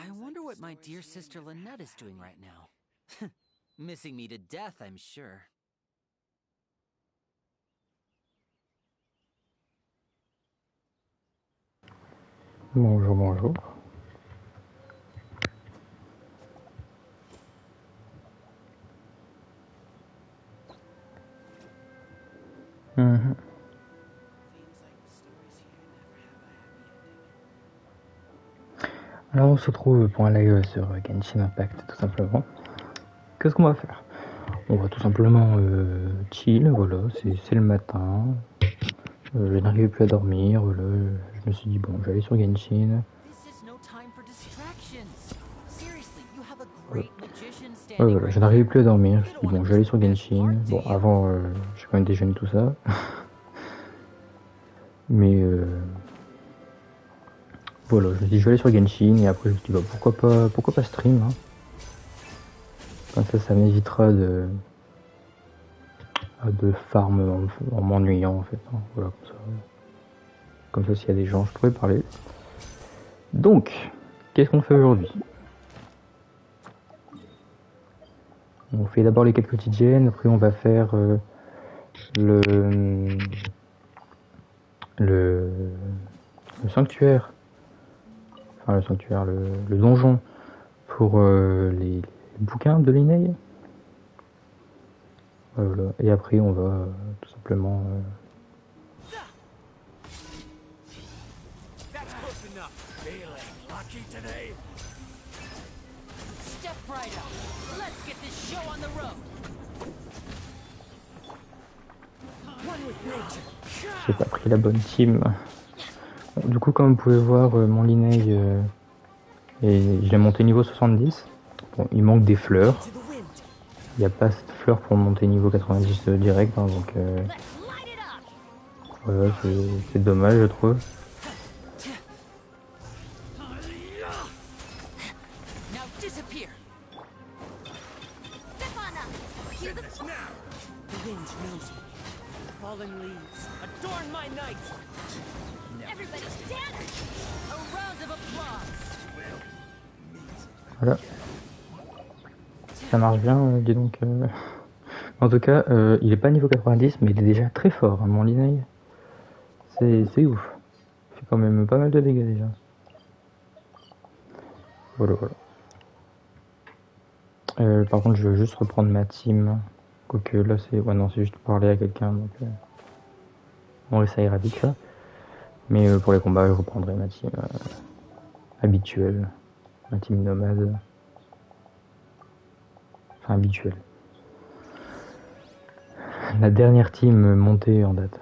I wonder what my dear sister Lynette is doing right now. Missing me to death, I'm sure. Bonjour, bonjour. Alors on se retrouve pour un live sur Genshin Impact tout simplement. Qu'est-ce qu'on va faire? On va tout simplement chill, voilà, c'est le matin. Je n'arrivais plus à dormir, voilà. Je me suis dit bon, j'allais sur Genshin. Voilà, je n'arrivais plus à dormir, je me suis dit bon, j'allais sur Genshin. Bon, avant, j'ai quand même déjeuné tout ça. Mais voilà, je me suis dit je vais aller sur Genshin et après je me suis dit bah, pourquoi pas stream, hein. Comme ça m'évitera de farm en m'ennuyant en fait, hein. Voilà, comme ça s'il y a des gens je pourrais parler. Donc, qu'est-ce qu'on fait aujourd'hui? On fait d'abord les quêtes quotidiennes, après on va faire le sanctuaire, enfin le sanctuaire, le donjon pour les bouquins de Linnaeus. Voilà. Et après on va tout simplement j'ai pas pris la bonne team. Bon, du coup, comme vous pouvez voir, mon Linnaeus je l'ai monté niveau 70. Bon, il manque des fleurs. Il n'y a pas assez de fleurs pour monter niveau 90 direct, hein, donc voilà, c'est dommage je trouve. Voilà. Ça marche bien, dis donc. En tout cas, il est pas niveau 90, mais il est déjà très fort, hein, mon Linnaeus. C'est ouf. Il fait quand même pas mal de dégâts déjà. Voilà, voilà. Par contre, je veux juste reprendre ma team. Quoique là, c'est. Ouais, non, c'est juste parler à quelqu'un. Donc, bon, ça ira vite ça. Mais pour les combats, je reprendrai ma team habituelle. Ma team nomade. Enfin, habituelle. La dernière team montée en date.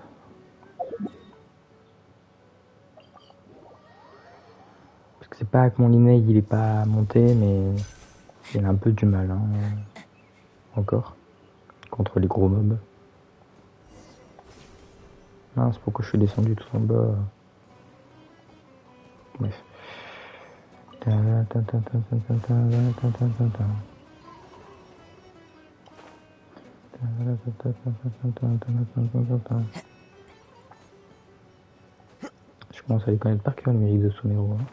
Parce que c'est pas que mon Linnaeus il est pas monté, mais il a un peu du mal, hein, encore. Contre les gros mobs. Mince, pourquoi je suis descendu tout en bas? Bref. Je commence à les connaître par cœur, le numérique de Sonero. Hein.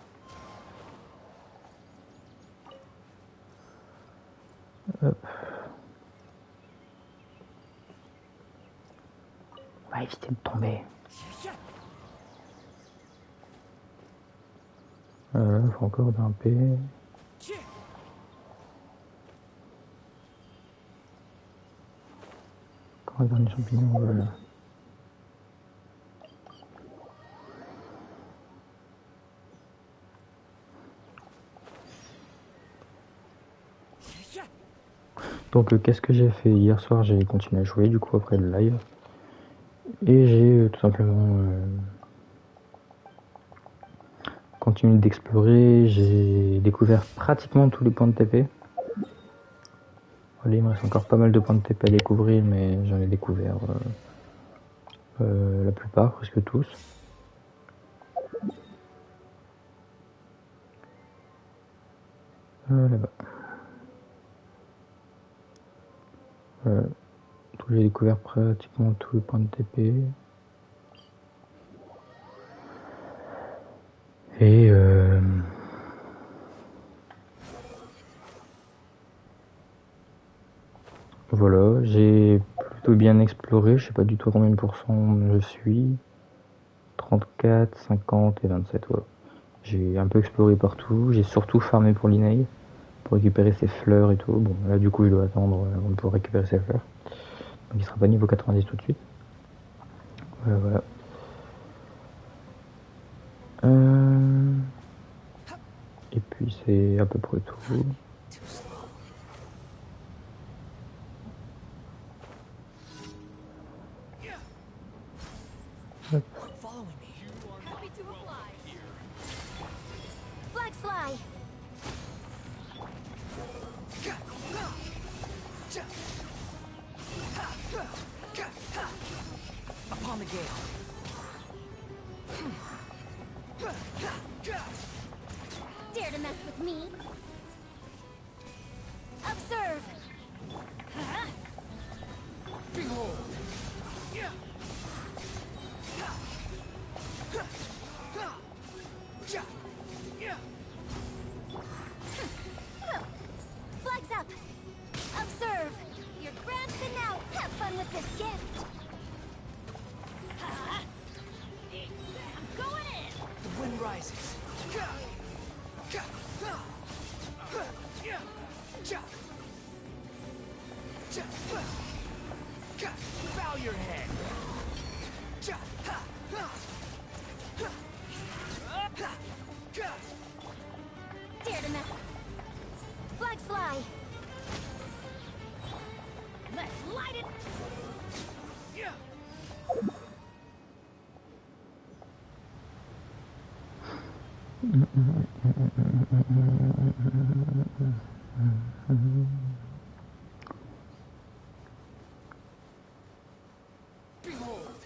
Hop. On va éviter de tomber. Il faut encore grimper. Encore un dernier champignon, voilà. Donc qu'est-ce que j'ai fait hier soir? J'ai continué à jouer du coup après le live. Et j'ai tout simplement continué d'explorer. J'ai découvert pratiquement tous les points de TP. Allez, il me reste encore pas mal de points de TP à découvrir, mais j'en ai découvert la plupart, presque tous. Là-bas. J'ai découvert pratiquement tous les points de TP. Et voilà, j'ai plutôt bien exploré, je sais pas du tout à combien de pourcents je suis. 34, 50 et 27, voilà. J'ai un peu exploré partout, j'ai surtout farmé pour l'inail, pour récupérer ses fleurs et tout. Bon, là du coup il doit attendre avant de pouvoir récupérer ses fleurs. Donc il sera pas niveau 90 tout de suite. Voilà, voilà. Et puis c'est à peu près tout. Hop. Upon the gale. Dare to mess with me? Observe! Behold! Flags up! Observe! You're grasping now! Have fun with this gift! I'm going in! The wind rises. Bow your head. Dare to mess. Flags fly! Let's light it! Behold!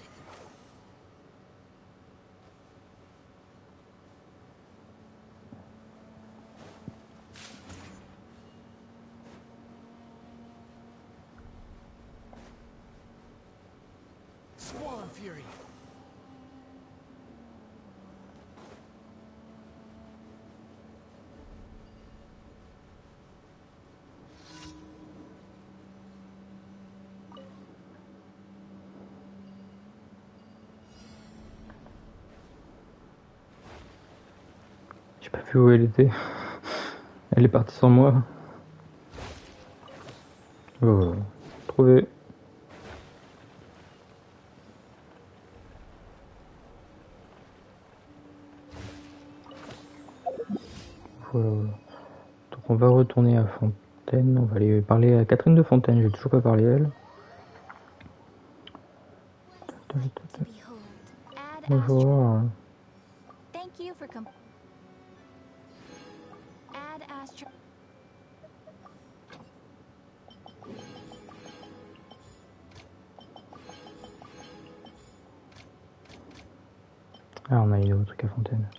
Swan Fury. J'ai pas vu où elle était. Elle est partie sans moi. Oh, trouvé. Voilà, voilà. Donc on va retourner à Fontaine. On va aller parler à Catherine de Fontaine. J'ai toujours pas parlé à elle. To behold. Add Bonjour. Thank you for Add Astro. Ah, on a une autre truc à Fontaine.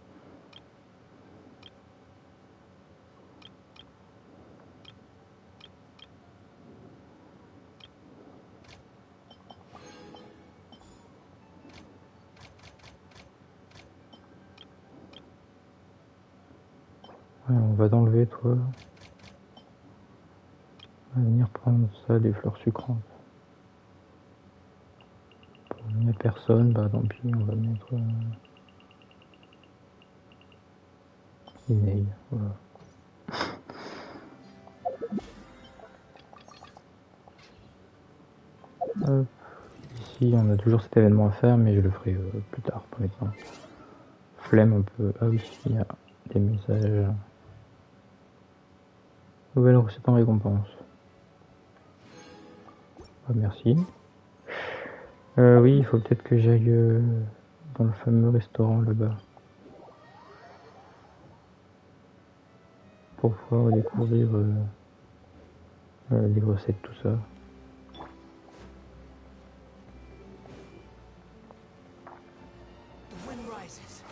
Ouais, on va t'enlever, toi. On va venir prendre ça, des fleurs sucrantes. Il n'y a personne, bah tant pis, on va mettre Inail, voilà. Hop. Ici, on a toujours cet événement à faire, mais je le ferai plus tard, pas maintenant. Flemme un peu. Ah oui, il y a des messages. Nouvelle recette en récompense. Ah, merci. Oui, il faut peut-être que j'aille dans le fameux restaurant là-bas. Pour pouvoir découvrir les recettes, tout ça. The wind rises.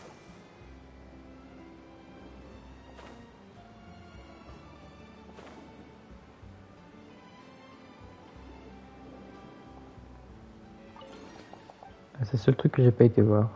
Ah, c'est le seul truc que j'ai pas été voir.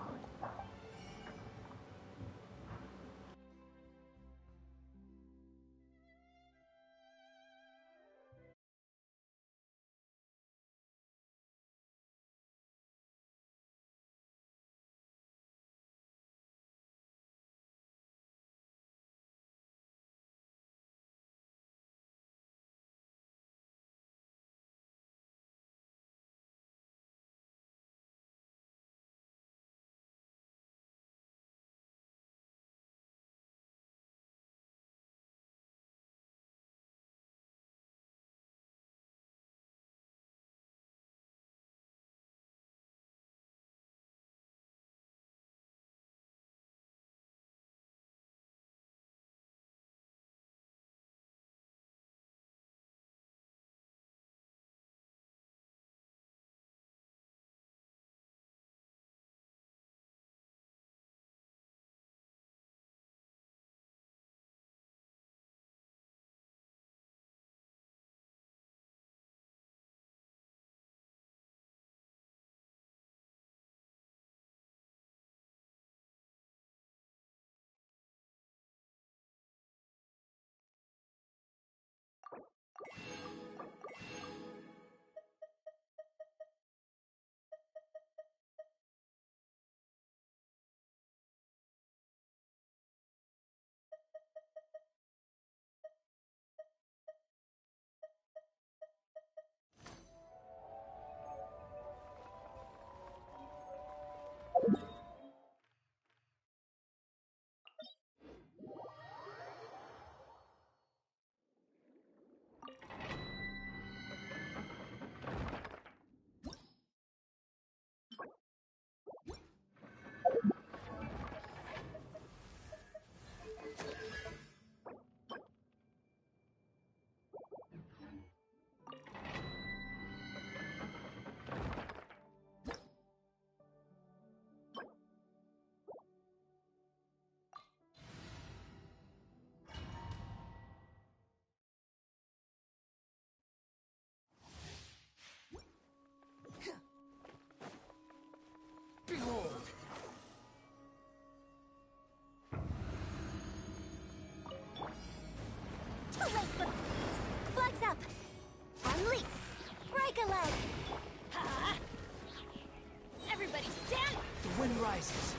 Everybody stand! The wind rises.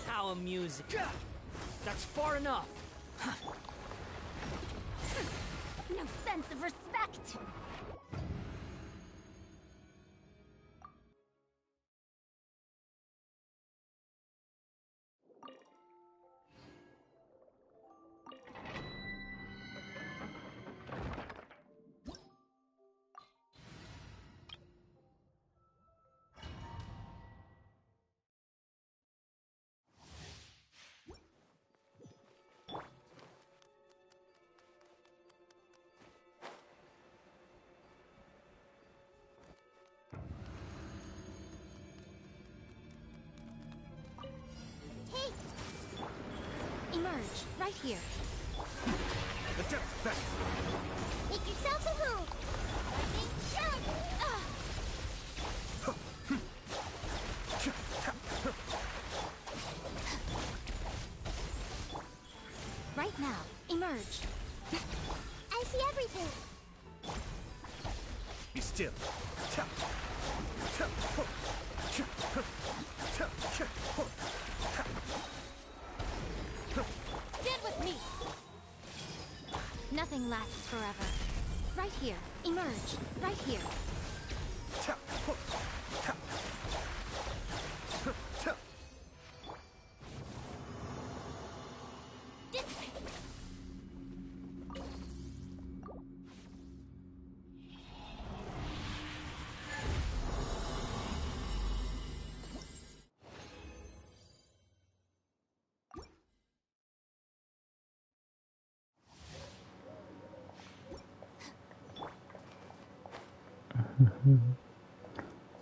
How amusing. That's far enough. No sense of respect! Emerge, right here. The depth's back. Make yourselves at home. Lightning strike! Right now, emerge. I see everything. Be still. Stand with me. Nothing lasts forever. Right here, emerge. Right here. Dissipate.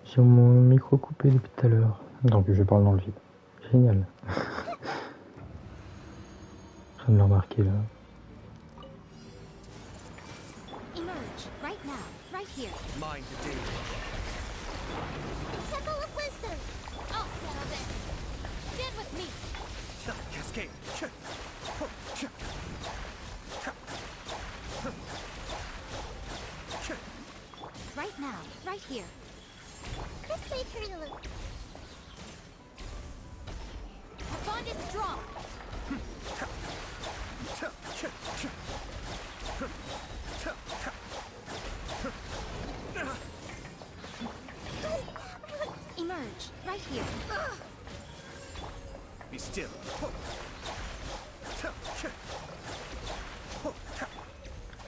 J'ai mon micro coupé depuis tout à l'heure. Donc je parle dans le vide. Génial. Je viens de le remarquer là. Emerge, right now. Right here. Mind the danger. Temple of Wisdom. I'll settle this. Stand with me. Cascade. Right now. Right here. This way, Turtle. The bond is strong. Emerge, right here. Be still.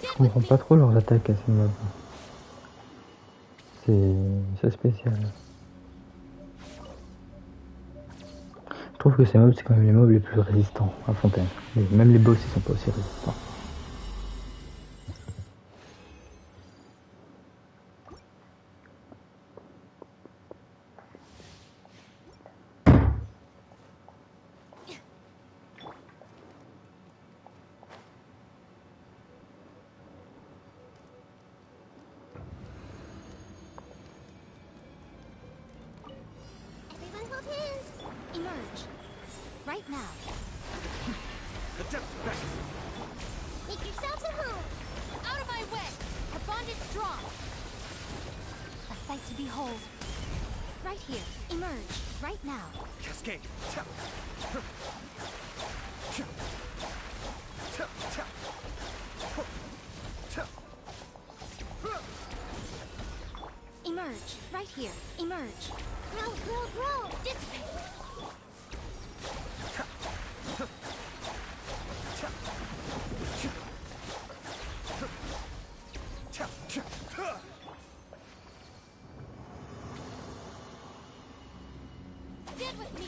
Je comprends pas trop leurs attaques à ces mobs. C'est spécial. Je trouve que ces mobs c'est quand même les mobs les plus résistants à Fontaine. Et même les boss ils sont pas aussi résistants. Everyone hold hands. Emerge. Right now. The depth's back. Make yourselves at home. Out of my way. The bond is strong. A sight to behold. Right here. Emerge. Right now. Cascade. Emerge. Right here. Emerge. Grow, grow, grow. Dissipate. Stand with me.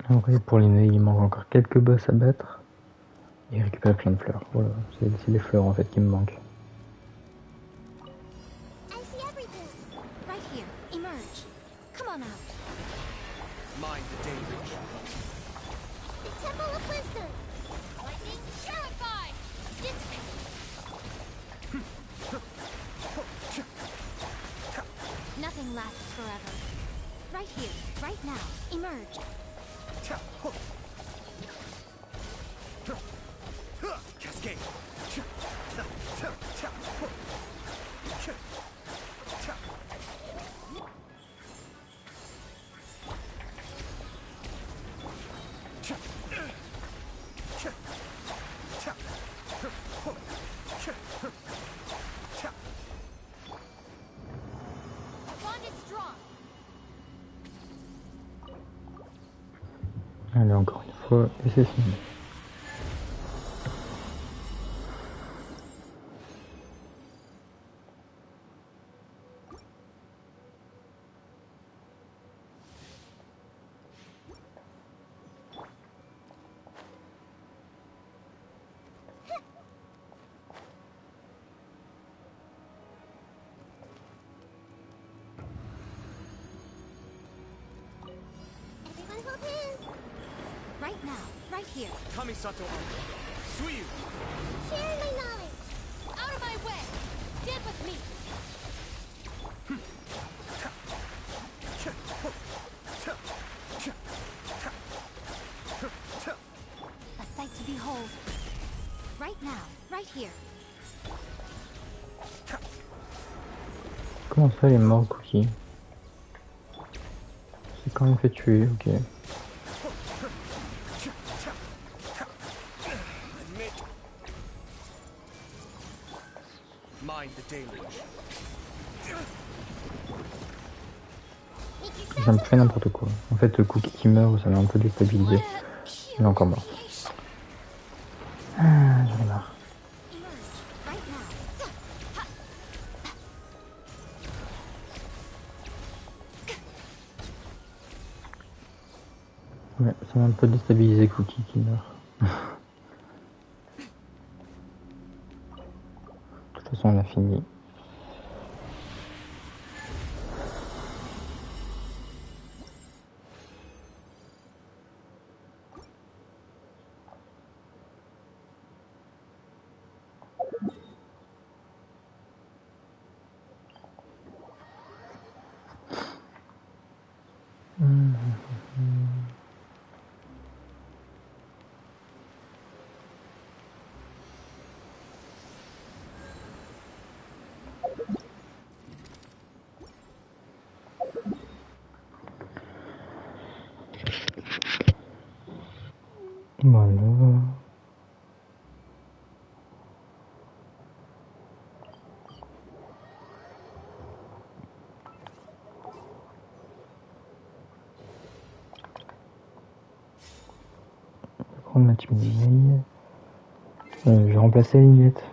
En vrai, pour l'inné, il manque encore quelques boss à battre. Et récupérer plein de fleurs. Voilà, c'est les fleurs en fait qui me manquent. I see everything. Right here. Emerge. Come on out. Mind the deluge. The Temple of Wisdom. Lightning purified. Dissipate. Nothing lasts forever. Right here, right now, emerge. Cascade. Allez, encore une fois, et c'est fini. Everyone hold hands. Right now, right here. Kamisato Archon. Suiyu. Share my knowledge. Out of my way. Stand with me. A sight to behold. Right now, right here. Comment ça, il est mort, Cookie? C'est quand même fait tuer, ok. Mind the deluge. Ça me fait n'importe quoi. En fait, le Cookie qui meurt, ça m'a un peu déstabilisé. Il est encore mort. Ah, j'en ai marre. Right now. Ouais, ça m'a un peu déstabilisé, Cookie qui meurt. De toute façon, on a fini. Voilà. Je vais prendre ma cheminée. Je vais remplacer la lignette.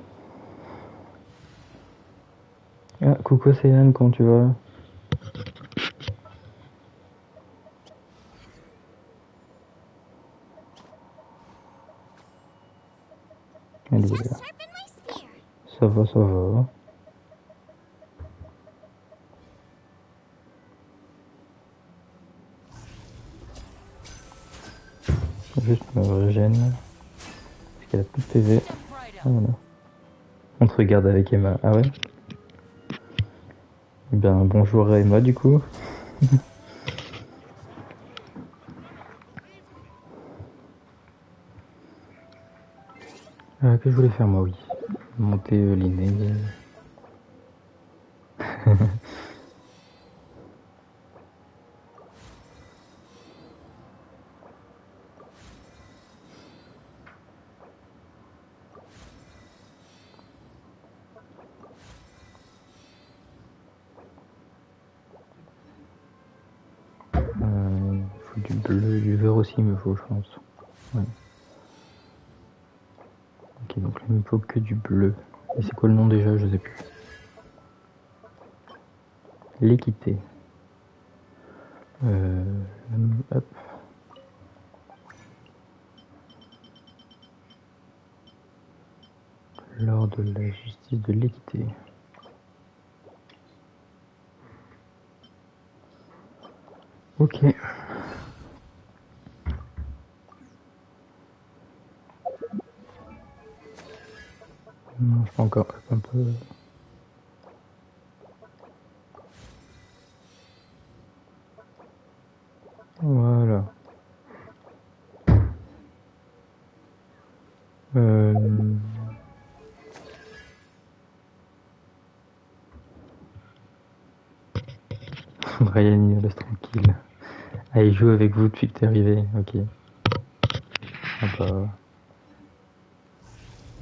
Ah, coucou Céline, comment tu vas? Elle est là. Sharpen my spear. Ça va, ça va. Juste me régène. Parce qu'elle a plus de PV. Ah, voilà. On te regarde avec Emma. Ah ouais? Eh bien, bonjour à Emma du coup. Que je voulais faire moi, oui. Monter l'inné. Il faut du bleu, du vert aussi il me faut, je pense. Ouais. Ok, donc là il me faut que du bleu. Et c'est quoi le nom déjà? Je sais plus. L'équité. Hop. Lors de la justice de l'équité. Ok. Encore un peu. Voilà. Brian, il laisse tranquille. Ah, il joue avec vous depuis que t'es arrivé, ok. Sympa.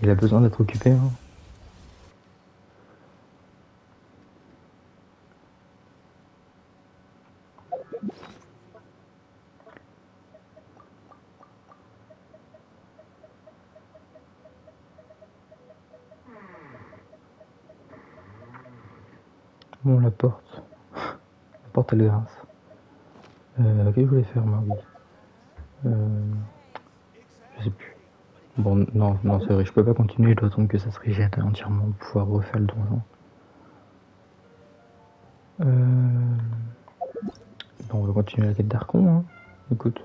Il a besoin d'être occupé, hein. Bon, la porte. La porte, elle grince. Qu'est-ce que je voulais faire, moi, oui. Je sais plus. Bon, non, c'est vrai, je peux pas continuer, je dois attendre que ça se régène entièrement pour pouvoir refaire le donjon. Bon, on va continuer la quête d'Archon, hein. Écoute.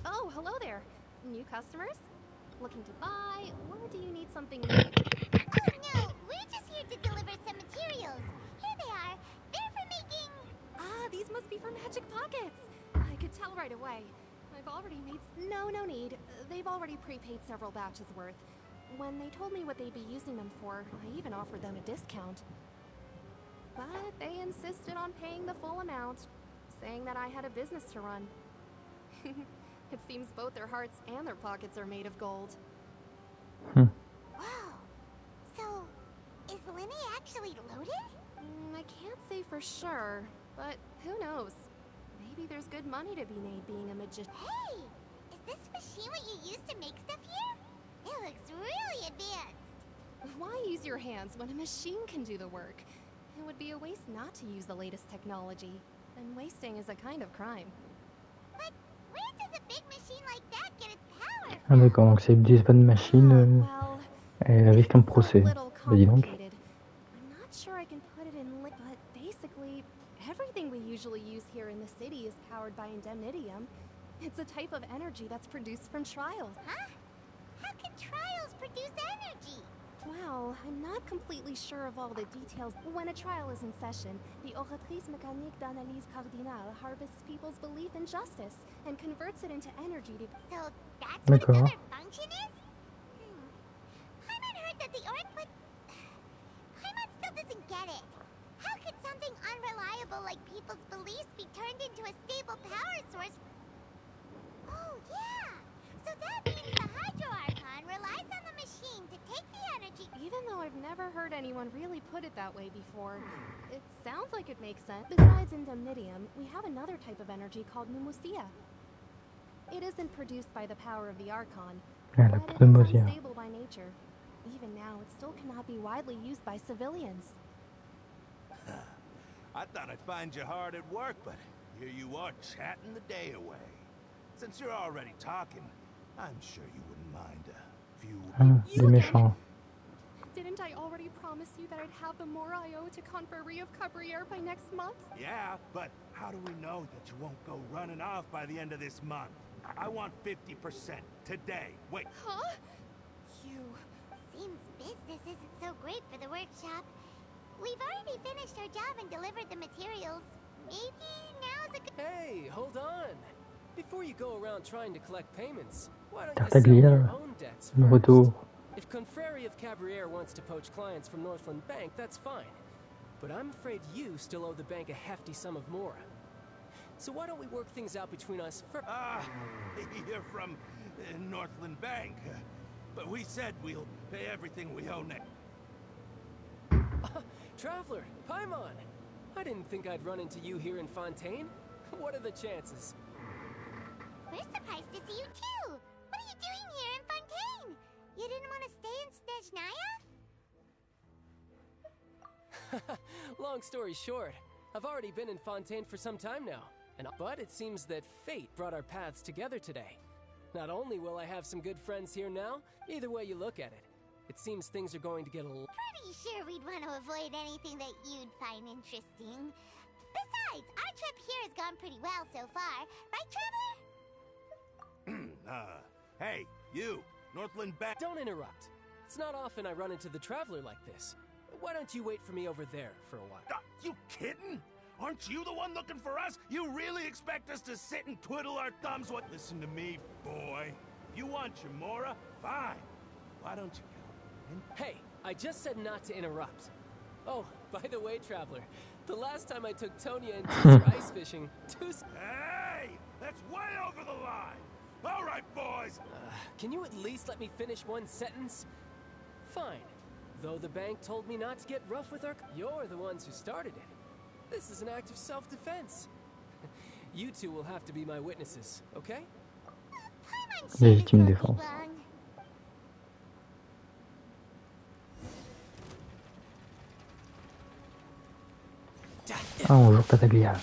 Oh, hello there. New customers? Looking to buy, or do you need something made? Oh no, we're just here to deliver some materials. Here they are. They're for making... Ah, these must be for magic pockets. I could tell right away. I've already made... No need. They've already prepaid several batches worth. When they told me what they'd be using them for, I even offered them a discount. But they insisted on paying the full amount, saying that I had a business to run. It seems both their hearts and their pockets are made of gold. Wow. So, is Linne actually loaded? I can't say for sure, but who knows? Maybe there's good money to be made being a magician. Hey! Is this machine what you use to make stuff here? It looks really advanced. Why use your hands when a machine can do the work? It would be a waste not to use the latest technology, and wasting is a kind of crime. But where does a big machine like that get its power Ah from? d'accord, donc si elle n'utilise pas de machine, Well, elle risque un procès. Bah dis donc. I'm not sure I can put it in but basically, everything we usually use here in the city is powered by indemnitium. It's a type of energy that's produced from trials. Huh? How can trials produce energy? Well, I'm not completely sure of all the details. When a trial is in session, the Oratrice Mécanique d'Analyse Cardinale harvests people's belief in justice and converts it into energy to... So that's what its D'accord. other function is? Paimon heard that the Orc put... Paimon still doesn't get it. How could something unreliable like people's beliefs be turned into a stable power source? Oh, yeah! So that means the Hydro Archon relies on the machine to take the energy... Even though I've never heard anyone really put it that way before, it sounds like it makes sense. Besides indemnitium, we have another type of energy called pneumosia. It isn't produced by the power of the Archon, Ah, la but it is pneumosia. unstable by nature. Even now, it still cannot be widely used by civilians. I thought I'd find you hard at work, but here you are chatting the day away. Since you're already talking, I'm sure you wouldn't mind a few... Ah, des méchants. Didn't I already promise you that I'd have the more I owe to Confrérie of Cabriere by next month? Yeah, but how do we know that you won't go running off by the end of this month? I want 50% today. Wait. Huh? You... Seems business isn't so great for the workshop. We've already finished our job and delivered the materials. Maybe now's a good... Hey, hold on. Before you go around trying to collect payments, why don't Carte you settle Glia, your own debts le first? retour. If Confrérie of Cabriere wants to poach clients from Northland Bank, that's fine. But I'm afraid you still owe the bank a hefty sum of mora. So why don't we work things out between us first? Ah, you're from Northland Bank. But we said we'll pay everything we owe next. Traveler, Paimon! I didn't think I'd run into you here in Fontaine. What are the chances? We're surprised to see you too! What are you doing here in Fontaine? You didn't want to stay in Snezhnaya? Long story short, I've already been in Fontaine for some time now. But it seems that fate brought our paths together today. Not only will I have some good friends here now, either way you look at it, it seems things are going to get a little... Pretty sure we'd want to avoid anything that you'd find interesting. Besides, our trip here has gone pretty well so far. Right, Traveler? Hey, you! Northland Bank... Don't interrupt. It's not often I run into the Traveler like this. Why don't you wait for me over there for a while? You kidding? Aren't you the one looking for us? You really expect us to sit and twiddle our thumbs? What? Listen to me, boy. If you want Chamora, fine. Why don't you go in? Hey, I just said not to interrupt. Oh, by the way, Traveler, the last time I took Tonya and Tooser ice fishing, Hey! That's way over the line! All right, boys! Can you at least let me finish one sentence? Fine. Though the bank told me not to get rough with our... You're the ones who started it. This is an act of self-defense. You two will have to be my witnesses, okay? Légitime défense. Ah, bonjour Pataglia.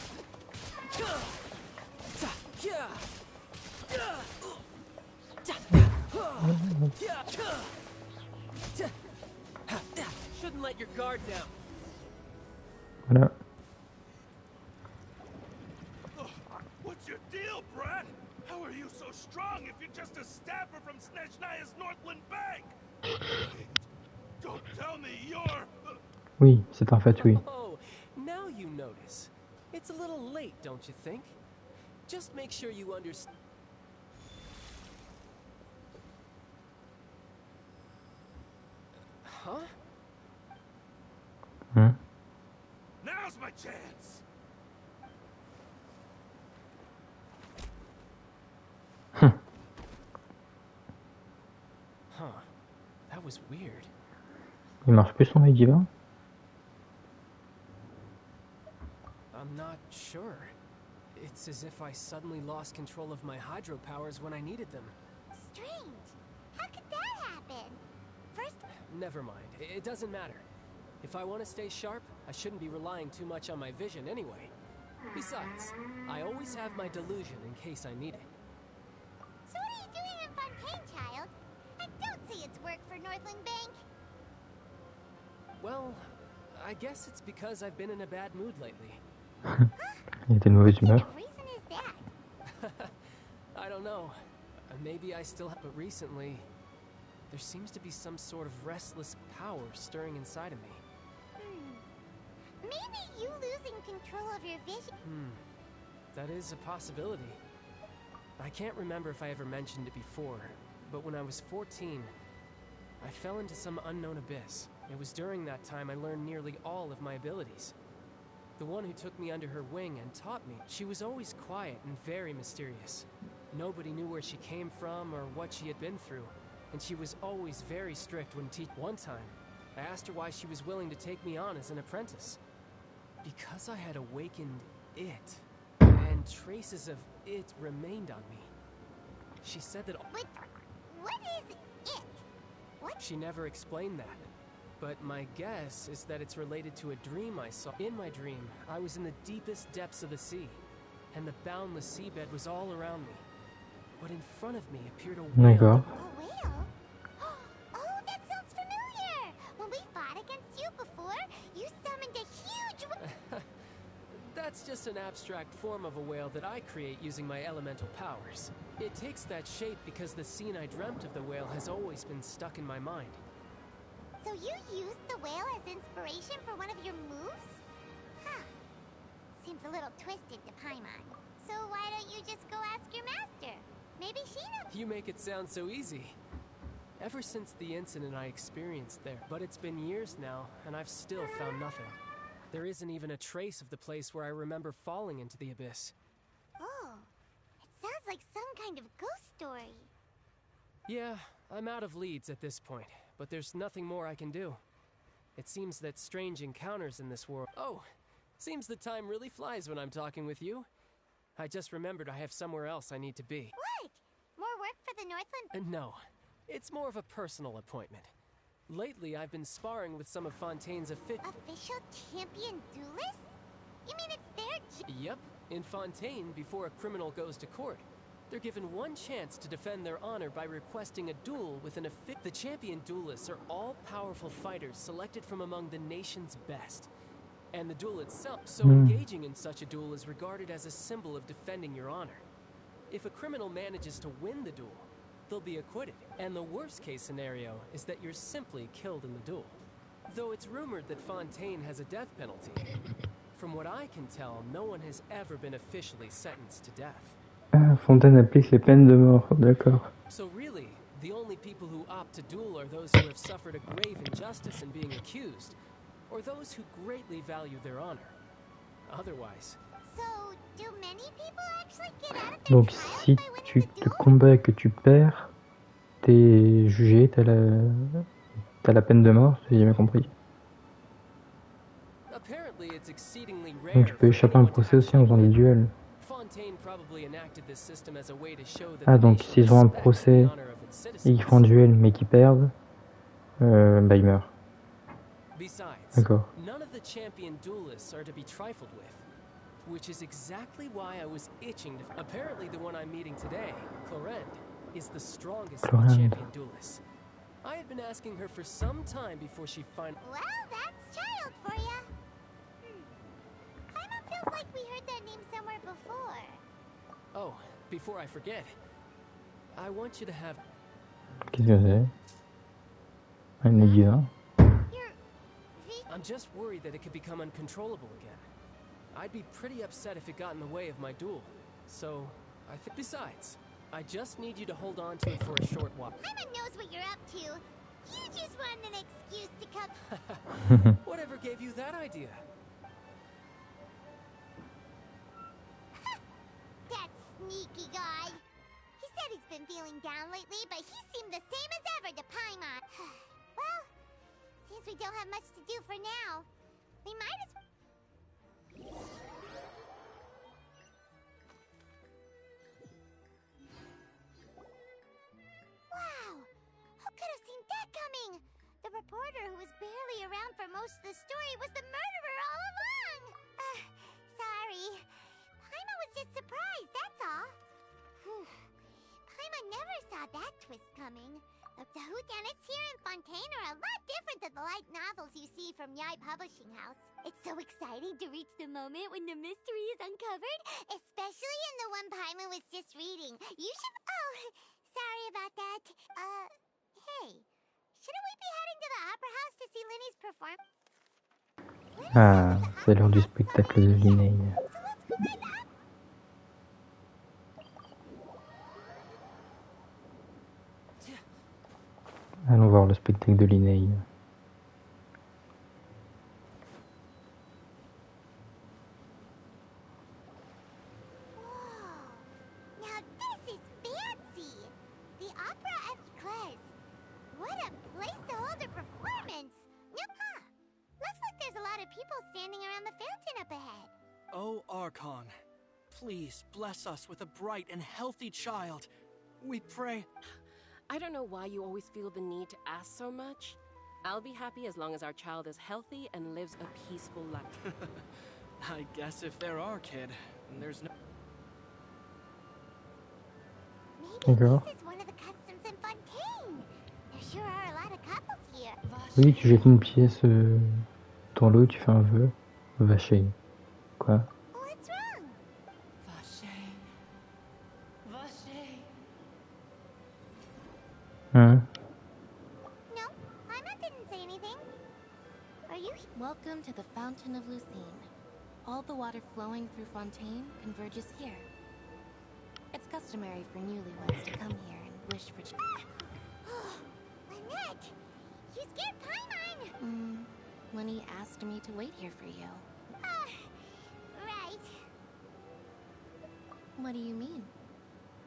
Shouldn't let your guard down. Voilà. What's your deal, Brad? How are you so strong if you're just a staffer from Snezhnaya's Northland Bank? Don't tell me you're... Oui, c'est un fait, oui. Oh, now you notice. It's a little late, don't you think? Just make sure you understand. Huh? Now's my chance! Huh. That was weird. Il marche plus son œil divin? I'm not sure. It's as if I suddenly lost control of my hydro powers when I needed them. Strange. How could that happen? First... Never mind. It doesn't matter. If I want to stay sharp, I shouldn't be relying too much on my vision anyway. Besides, I always have my delusion in case I need it. So what are you doing in Fontaine, child? I don't see it's work for Northland Bank. Well, I guess it's because I've been in a bad mood lately. Il était de mauvaise humeur. What reason is that? I don't know. Maybe I still have, but recently, there seems to be some sort of restless power stirring inside of me. Maybe you losing control of your vision. That is a possibility. I can't remember if I ever mentioned it before, but when I was 14, I fell into some unknown abyss. It was during that time I learned nearly all of my abilities. The one who took me under her wing and taught me, she was always quiet and very mysterious. Nobody knew where she came from or what she had been through, and she was always very strict when teaching. One time, I asked her why she was willing to take me on as an apprentice. Because I had awakened it, and traces of it remained on me. She said that... What is it? What? She never explained that. But my guess is that it's related to a dream I saw. In my dream, I was in the deepest depths of the sea, and the boundless seabed was all around me. But in front of me appeared a whale. D'accord. A whale? Oh, that sounds familiar! When we fought against you before, you summoned a huge... That's just an abstract form of a whale that I create using my elemental powers. It takes that shape because the scene I dreamt of the whale has always been stuck in my mind. So you used the whale as inspiration for one of your moves? Huh. Seems a little twisted to Paimon. So why don't you just go ask your master? Maybe she knows. You make it sound so easy. Ever since the incident I experienced there, but it's been years now, and I've still found nothing. There isn't even a trace of the place where I remember falling into the abyss. Oh, it sounds like some kind of ghost story. Yeah, I'm out of leads at this point, but there's nothing more I can do. It seems that strange encounters in this world... Oh, seems the time really flies when I'm talking with you. I just remembered I have somewhere else I need to be. What? More work for the Northland... No, it's more of a personal appointment. Lately, I've been sparring with some of Fontaine's Official champion duelist? You mean it's their... Yep, In Fontaine, before a criminal goes to court, they're given one chance to defend their honor by requesting a duel with an The champion duelists are all-powerful fighters selected from among the nation's best. And the duel itself, so engaging in such a duel is regarded as a symbol of defending your honor. If a criminal manages to win the duel, they'll be acquitted. And the worst-case scenario is that you're simply killed in the duel. Though it's rumored that Fontaine has a death penalty. From what I can tell, no one has ever been officially sentenced to death. Ah, Fontaine applique les peines de mort, d'accord. So really, the only people who opt to duel are those who have suffered a grave injustice in being accused, or those who greatly value their honor. Otherwise... So, do many people actually get out of their Donc trials si by winning tu the te duel? combats et que tu perds, t'es jugé, t'as la peine de mort, si j'ai bien compris. Apparently it's exceedingly Donc rare tu peux for échapper à un anyone to procès aussi en actually faisant des win. duels. Fontaine probably enacted this system as a way to show that Ah the donc nation s'ils ont un respects procès the honor of its et citizens. qu'ils font un duel mais qu'ils perdent, bah ils meurent. Besides, D'accord. none of the champion duelists are to be trifled with, which is exactly why I was itching to... Apparently the one I'm meeting today, Clorinde, is the strongest of the Clorinde. champion duelists. I had been asking her for some time before she finally... Well, that's child for ya. Paimon feels like we heard that name somewhere before. Oh, before I forget, I want you to have... Qu'est-ce que c'est? Un aiguille. You're... I'm just worried that it could become uncontrollable again. I'd be pretty upset if it got in the way of my duel. So, I think... Besides, I just need you to hold on to it for a short while. Paimon knows what you're up to. You just want an excuse to come... Whatever gave you that idea? That sneaky guy. He said he's been feeling down lately, but he seemed the same as ever to Paimon. Well, since we don't have much to do for now, we might as well... Wow! Who could have seen that coming? The reporter who was barely around for most of the story was the murderer all along! Sorry. Paimon was just surprised, that's all. Paimon never saw that twist coming. The whodunits here in Fontaine are a lot different than the light novels you see from Yai Publishing House. It's so exciting to reach the moment when the mystery is uncovered, especially in the one Paimon was just reading. You should... Oh, sorry about that. Hey, shouldn't we be heading to the Opera House to see Linny's perform? Ah, c'est l'heure du spectacle de Linné. So let's go right up. Allons voir le spectacle de Linné. Whoa! Now this is fancy! The opera at Quête. What a place to hold a performance! Huh. Looks like there's a lot of people standing around the fountain up ahead. Oh, Archon, please bless us with a bright and healthy child. We pray... I don't know why you always feel the need to ask so much. I'll be happy as long as our child is healthy and lives a peaceful life. I guess if there are, kid, there's no... Maybe D'accord. this is one of the customs in Fontaine. There sure are a lot of couples here. Oui, tu jettes une pièce dans l'eau, tu fais un vœu. Vacher. Quoi? What's wrong? Hein? No, Paimon didn't say anything. Are you... Welcome to the Fountain of Lucine. All the water flowing through Fontaine converges here. It's customary for newlyweds to come here and wish for Lynette! You scared Paimon! Lenny asked me to wait here for you. Right. What do you mean?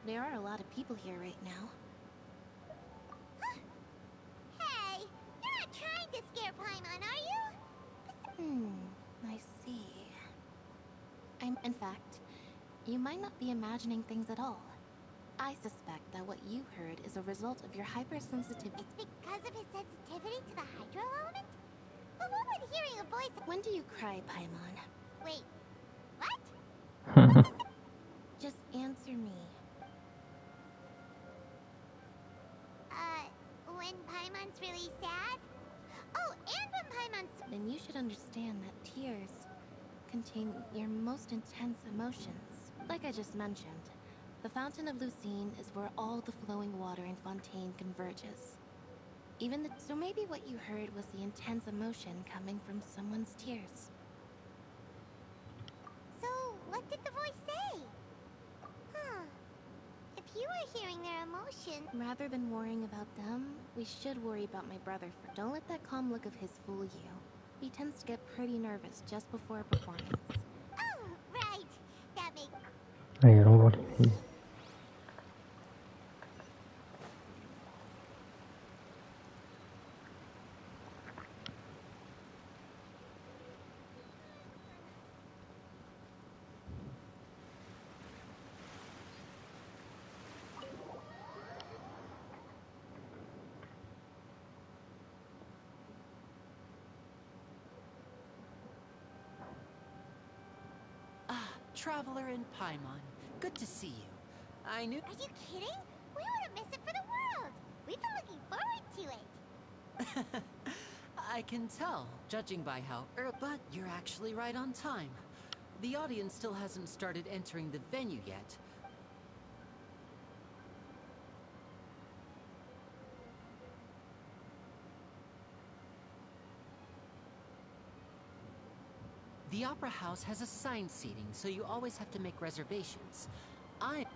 There are a lot of people here right now. Hey, you're not trying to scare Paimon, are you? I see. In fact, you might not be imagining things at all. I suspect that what you heard is a result of your hypersensitivity. It's because of his sensitivity to the hydro element? But what would hearing a voice... When do you cry, Paimon? Wait, what? answer me. When Paimon's really sad? Oh, and when Paimon's... Then you should understand that tears contain your most intense emotions. Like I just mentioned, the Fountain of Lucine is where all the flowing water in Fontaine converges. So maybe what you heard was the intense emotion coming from someone's tears. So, what did the voice say? Huh. If you were hearing their emotion... Rather than worrying about them, we should worry about my brother. Don't let that calm look of his fool you. He tends to get pretty nervous just before a performance. Oh, right. That makes... Allez, allons voir les filles. Traveler in Paimon, good to see you. I knew... Are you kidding? We wouldn't miss it for the world. We've been looking forward to it. I can tell, judging by how but you're actually right on time. The audience still hasn't started entering the venue yet. The Opera House has assigned seating, so you always have to make reservations. Ooh,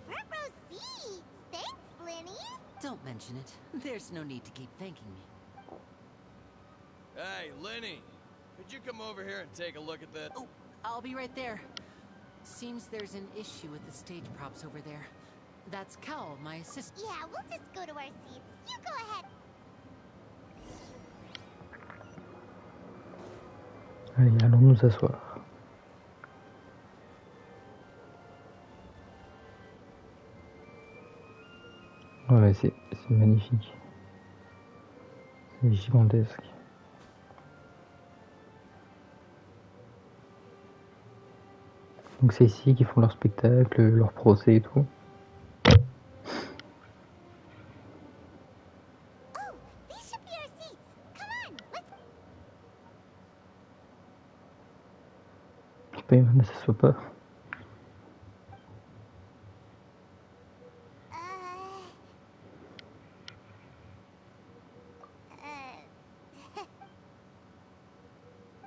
front row seats! Thanks, Lenny! Don't mention it. There's no need to keep thanking me. Hey, Lenny! Could you come over here and take a look at that? Oh, I'll be right there. Seems there's an issue with the stage props over there. That's Cal, my assistant. Yeah, we'll just go to our seats. You go ahead. Allez, allons nous asseoir. Ouais, c'est magnifique. C'est gigantesque. Donc c'est ici qu'ils font leur spectacle, leur procès et tout. Oh, these should be our seats. Come on, let's... Paimon ne s'assoit pas.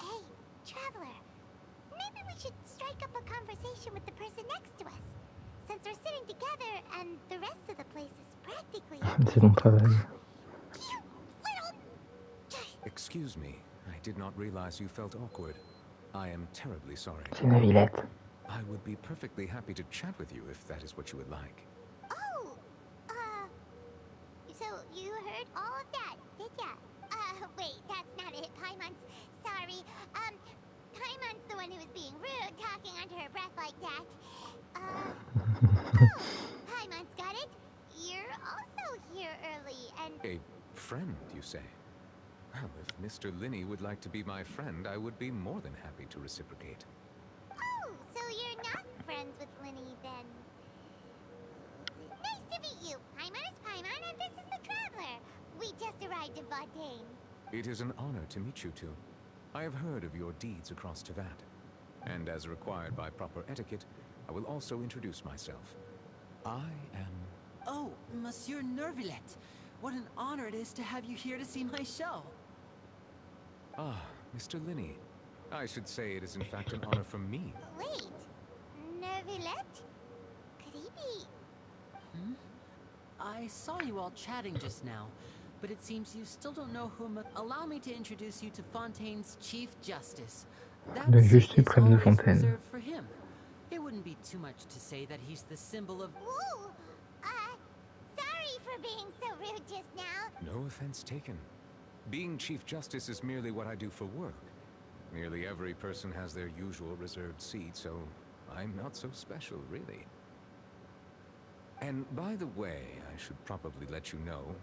Hey, traveler. Maybe we should strike up a conversation with the person next to us. Since we're sitting together and the rest of the place is practically C'est mon travail. You little... Excuse me, I did not realize you felt awkward. I am terribly sorry. C'est une Villette. I would be perfectly happy to chat with you if that is what you would like. Oh, so you heard all of that, did ya? Wait, that's not it, Paimon's. Sorry, Paimon's the one who was being rude, talking under her breath like that. Oh, Paimon's got it. You're also here early, and... A friend, you say? Well, if Mr. Linney would like to be my friend, I would be more than happy to reciprocate. Oh, so you're not friends with Lenny, then? Nice to meet you. Paimon is Paimon, and this is the Traveler. We just arrived in Fontaine. It is an honor to meet you two. I have heard of your deeds across Tevat. And as required by proper etiquette, I will also introduce myself. I am... Oh, Monsieur Nervillet. What an honor it is to have you here to see my show. Ah, Mr. Linney. I should say it is in fact an honor for me. Wait, Nervillet? Could he be... I saw you all chatting just now, but it seems you still don't know whom... Allow me to introduce you to Fontaine's Chief Justice. That Le juge seat is suprême de always Fontaine. reserved for him. It wouldn't be too much to say that he's the symbol of... Ooh, sorry for being so rude just now. No offense taken. Being Chief Justice is merely what I do for work. Nearly every person has their usual reserved seat, so I'm not so special, really. And by the way, I should probably let you know,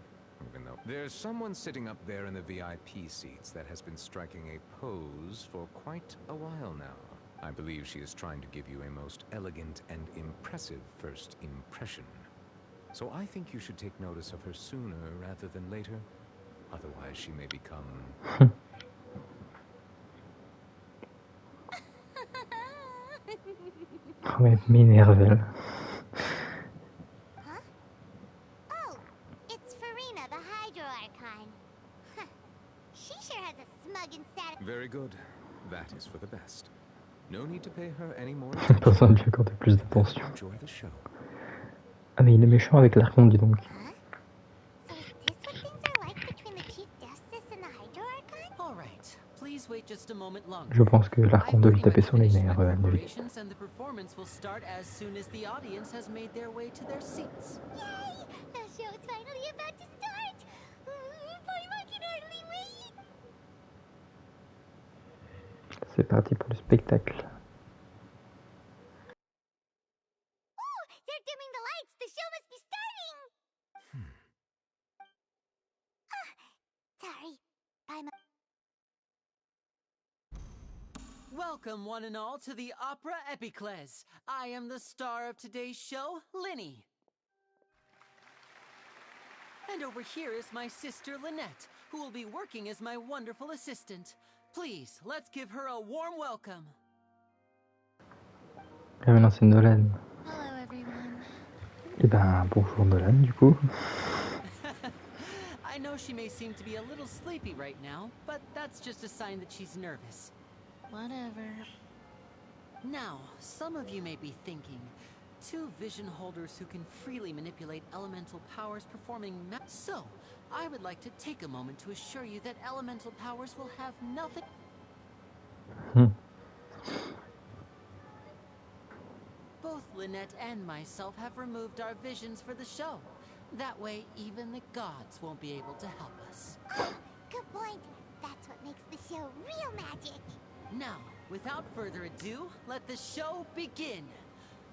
even though there's someone sitting up there in the VIP seats that has been striking a pose for quite a while now. I believe she is trying to give you a most elegant and impressive first impression. So I think you should take notice of her sooner rather than later. Otherwise, she may become... Oh, mais m'énerve, elle. Huh? Oh, it's Farina, the Hydro Archon. Huh. She sure has a smug and sad... Very good. That is for the best. No need to pay her any more Pas besoin de lui accorder plus d'attention. Enjoy the show. Ah mais il est méchant avec l'Archon, dis donc. Huh? So is this what things are like between the Chief Justice and the Hydro Archon? All right. Please wait just a moment longer. Je pense que l'Archon doit lui taper sur les nerfs, Redif. And the performance will start as soon as the audience has made their way to their seats. Yay! The show's finally about to start! I can hardly wait! C'est parti pour le spectacle. Oh! They're dimming the lights! The show must be starting! Sorry. I'm... Welcome, one and all, to the Opera Epiclese. I am the star of today's show, Linny. And over here is my sister, Lynette, who will be working as my wonderful assistant. Please, let's give her a warm welcome. Et maintenant c'est Nolan. Hello, everyone. Et ben bonjour Nolan du coup. I know she may seem to be a little sleepy right now, but that's just a sign that she's nervous. Whatever. Now, some of you may be thinking, two vision holders who can freely manipulate elemental powers performing So, I would like to take a moment to assure you that elemental powers will have nothing... Both Lynette and myself have removed our visions for the show. That way, even the gods won't be able to help us. Oh, good point. That's what makes the show real magic. Now, without further ado, let the show begin.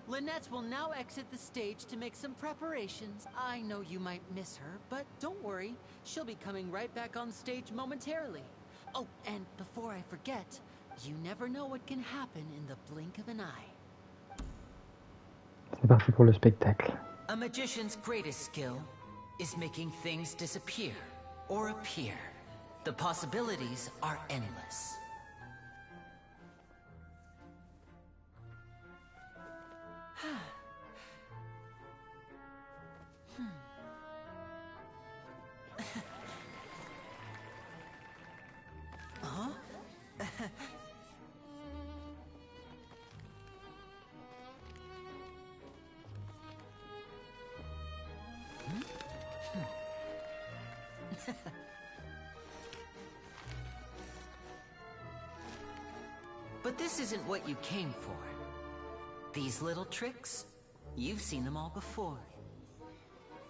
Lynette will now exit the stage to make some preparations. I know you might miss her, but don't worry. She'll be coming right back on stage momentarily. Oh, and before I forget, you never know what can happen in the blink of an eye. C'est parti pour le spectacle. A magician's greatest skill is making things disappear or appear. The possibilities are endless. Huh? But this isn't what you came for. These little tricks, you've seen them all before.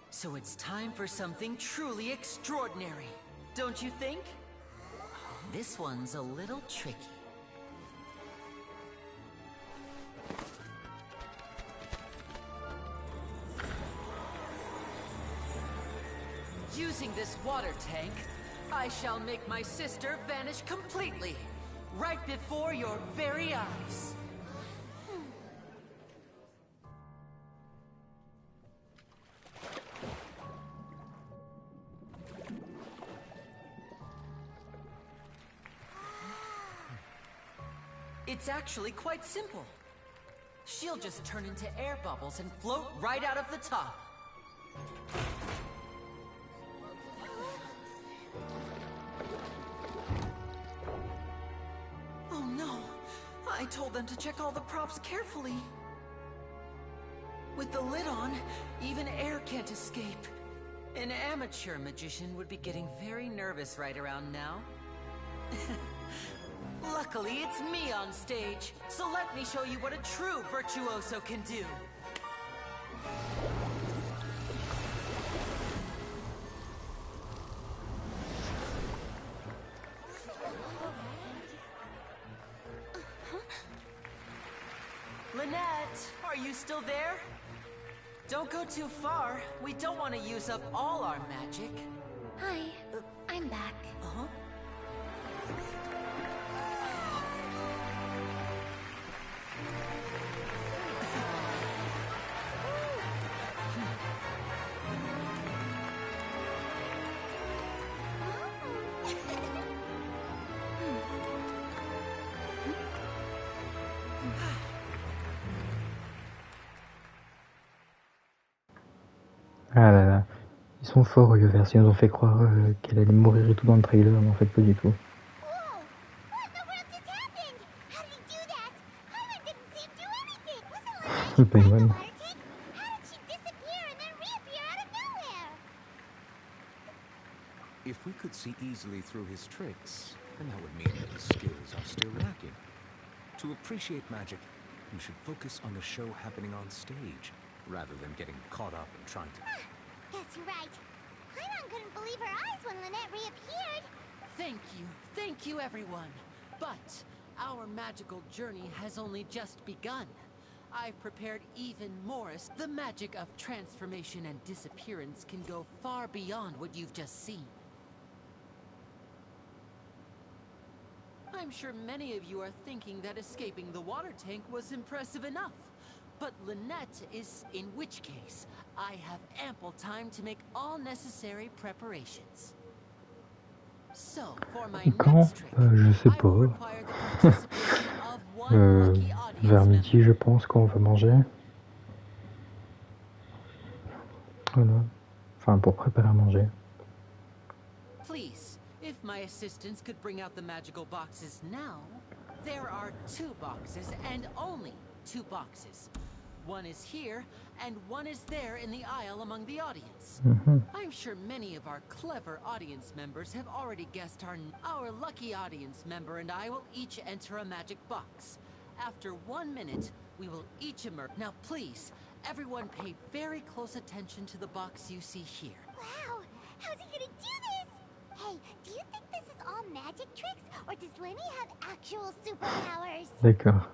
So it's time for something truly extraordinary, don't you think? This one's a little tricky. Using this water tank, I shall make my sister vanish completely, right before your very eyes. It's actually quite simple. She'll just turn into air bubbles and float right out of the top. Oh no! I told them to check all the props carefully. With the lid on, even air can't escape. An amateur magician would be getting very nervous right around now. Luckily, it's me on stage, so let me show you what a true virtuoso can do. Lynette, are you still there? Don't go too far. We don't want to use up all our magic. Hi, I'm back. Uh-huh. sont forts, les versions nous ont fait croire qu'elle allait mourir et tout dans le trailer, mais en fait pas du tout. Penguin. If we could see easily through his tricks, then that would mean that his skills are still lacking. To appreciate magic, you should focus on the show happening on stage, rather than getting caught up in trying to... Guess you're right. Paimon couldn't believe her eyes when Lynette reappeared. Thank you everyone. But our magical journey has only just begun. I've prepared even more. The magic of transformation and disappearance can go far beyond what you've just seen. I'm sure many of you are thinking that escaping the water tank was impressive enough. But Lynette is, in which case, I have ample time to make all necessary preparations. So, for my next trick, je sais I will pas. require the participation of one lucky audience Vers member. midi, je pense qu'on va manger. Voilà. Enfin, pour préparer à manger. Please, if my assistants could bring out the magical boxes now. There are 2 boxes and only 2 boxes. One is here and one is there in the aisle among the audience. I'm sure many of our clever audience members have already guessed our lucky audience member and I will each enter a magic box. After 1 minute, we will each emerge. Now please, everyone pay very close attention to the box you see here. Wow, how's he gonna do this? Hey, do you think this is all magic tricks, or does Lenny have actual superpowers? D'accord.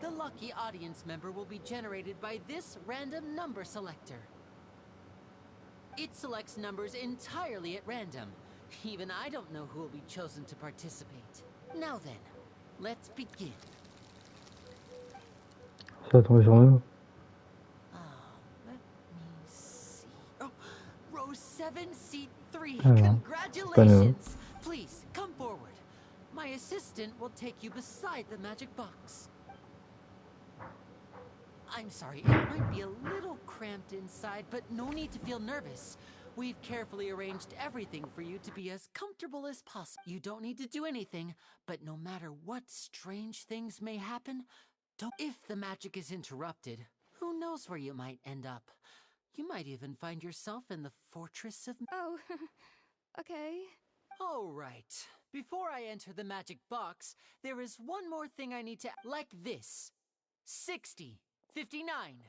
The lucky audience member will be generated by this random number selector. It selects numbers entirely at random. Even I don't know who will be chosen to participate. Now then, let's begin. Ça tombe sur nous. Let me see. Oh, row 7, seat 3. Ah, Congratulations! Please, come forward. My assistant will take you beside the magic box. I'm sorry, it might be a little cramped inside, but no need to feel nervous. We've carefully arranged everything for you to be as comfortable as possible. You don't need to do anything, but no matter what strange things may happen, if the magic is interrupted, who knows where you might end up. You might even find yourself in the Fortress of... Oh, okay. All right. Before I enter the magic box, there is one more thing I need to... Like this. 60, 59,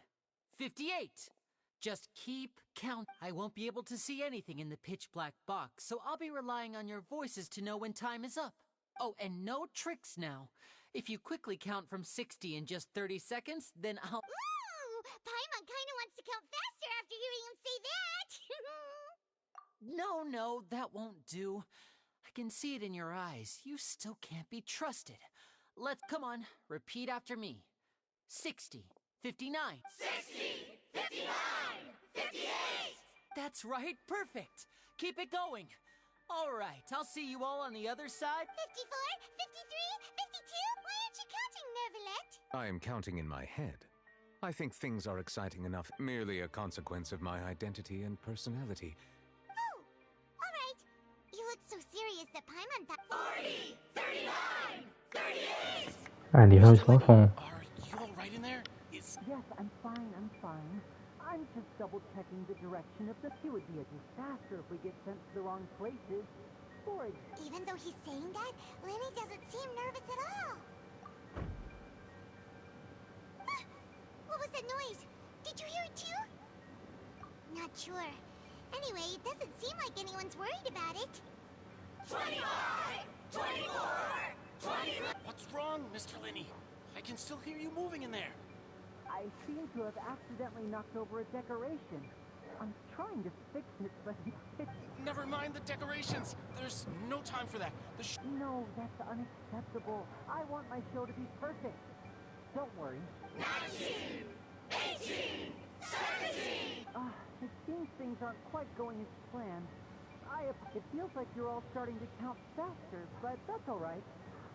58. Just keep count. I won't be able to see anything in the pitch black box, so I'll be relying on your voices to know when time is up. Oh, and no tricks now. If you quickly count from 60 in just 30 seconds, then I'll... Ooh, Paimon kinda wants to count faster after hearing him say that! No, that won't do. I can see it in your eyes. You still can't be trusted. Come on, repeat after me. 60, 59. 60, 59, 58! That's right, perfect. Keep it going. All right, I'll see you all on the other side. 54, 53, 52? Why aren't you counting, Nervalet? I am counting in my head. I think things are exciting enough, merely a consequence of my identity and personality. Oh, all right. You look so serious that Paimon thought... 40, 39, 38! Ah, les gens ils sont à fond. Are you all right in there? Yes, I'm fine. I'm just double-checking the direction of the... It would be a disaster if we get sent to the wrong places. Even though he's saying that, Lenny doesn't seem nervous at all. What was that noise? Did you hear it too? Not sure. Anyway, it doesn't seem like anyone's worried about it. 25! 24! 20! What's wrong, Mr. Linney? I can still hear you moving in there. I seem to have accidentally knocked over a decoration. I'm trying to fix it, but it's... Never mind the decorations. There's no time for that. No, that's unacceptable. I want my show to be perfect. Don't worry. 19! 18! 17! It seems things aren't quite going as planned. It feels like you're all starting to count faster, but that's all right.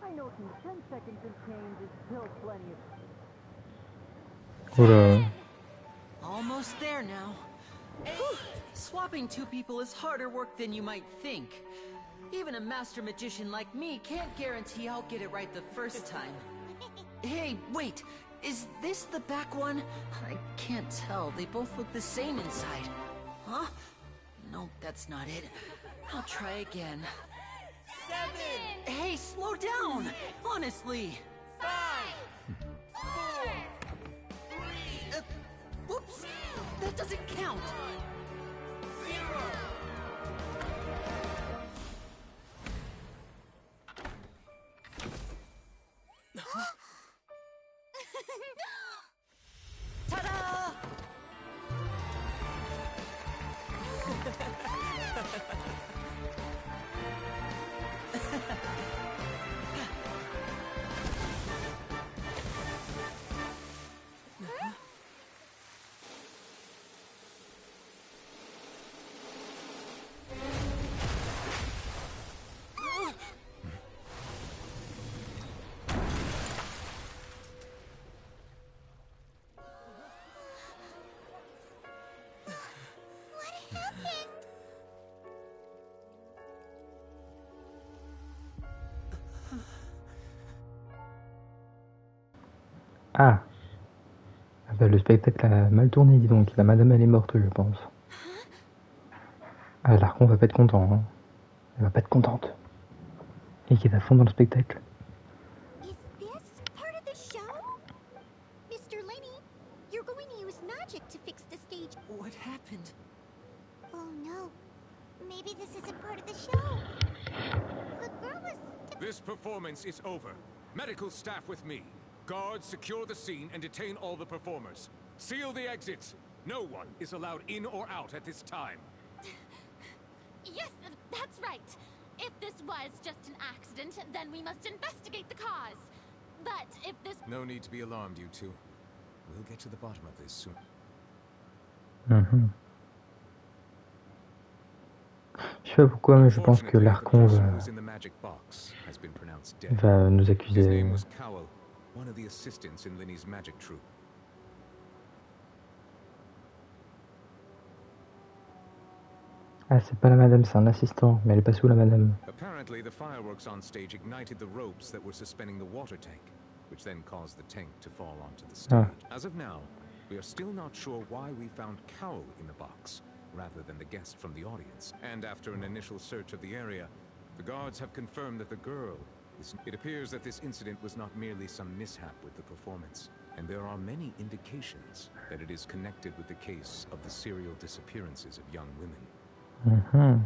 I know from 10 seconds and change is still plenty of... Almost there now. Swapping two people is harder work than you might think. Even a master magician like me can't guarantee I'll get it right the first time. Hey, wait! Is this the back one? I can't tell. They both look the same inside. Huh? No, that's not it. I'll try again. 7! Hey, slow down! Honestly! 5! 4! 3! Whoops! That doesn't count! 0! Ta-da! Ah. Ah bah, le spectacle a mal tourné, dis donc. La madame, elle est morte, je pense. Ah, l'Archon va pas être content, hein. Elle va pas être contente. Et qui est à fond dans le spectacle. Is this part of the show? Mr. Lenny, you're going to use magic to fix the stage. What happened? Oh no. Maybe this isn't part of the show. The girl was... This performance is over. Medical staff with me. Guards, secure the scene and detain all the performers. Seal the exits. No one is allowed in or out at this time. Yes, that's right. If this was just an accident, then we must investigate the cause. But if this... No need to be alarmed, you two. We'll get to the bottom of this soon. Je sais pas pourquoi, mais je pense que l'Archon va nous accuser. One of the assistants in Linny's magic troupe. Ah, c'est pas la madame, c'est un assistant, mais elle est pas sous la madame. Apparently, the fireworks on stage ignited the ropes that were suspending the water tank, which then caused the tank to fall onto the stage. As of now, we are still not sure why we found Cowl in the box, rather than the guest from the audience. And after an initial search of the area, the guards have confirmed that the girl is... It appears that this incident was not merely some mishap with the performance, and there are many indications that it is connected with the case of the serial disappearances of young women. Ah,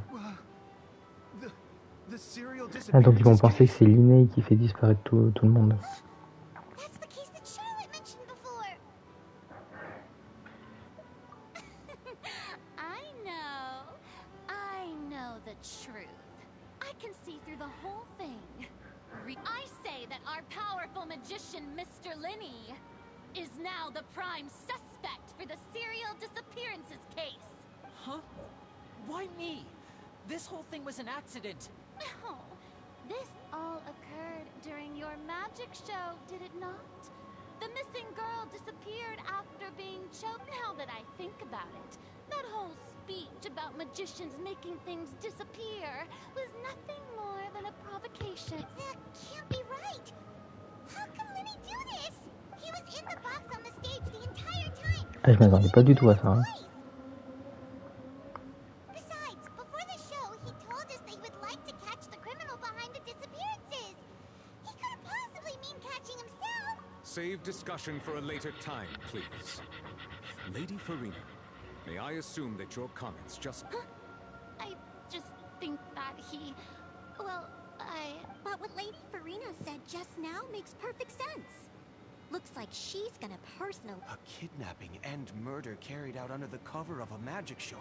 donc ils vont penser que c'est Linné qui fait disparaître tout le monde. That's the case that Charlotte mentioned before. I know the truth. I can see through the whole thing. I say that our powerful magician, Mr. Linny, is now the prime suspect for the serial disappearances case. Huh? Why me? This whole thing was an accident. No, this all occurred during your magic show, did it not? The missing girl disappeared after being choked. Now that I think about it, that whole speech about magicians making things disappear was nothing more than a provocation. That can't be right. How can Linny do this? He was in the box on the stage the entire time. Ah, je m'attendais pas du tout à ça. Hein. Besides, before the show, he told us that he would like to catch the criminal behind the disappearances. He couldn't possibly mean catching himself. Save discussion for a later time, please. Lady Farina, may I assume that your comments just... Huh? I just think that he... Well, But what Lady Farina said just now makes perfect sense. Looks like she's gonna personally... A kidnapping and murder carried out under the cover of a magic show.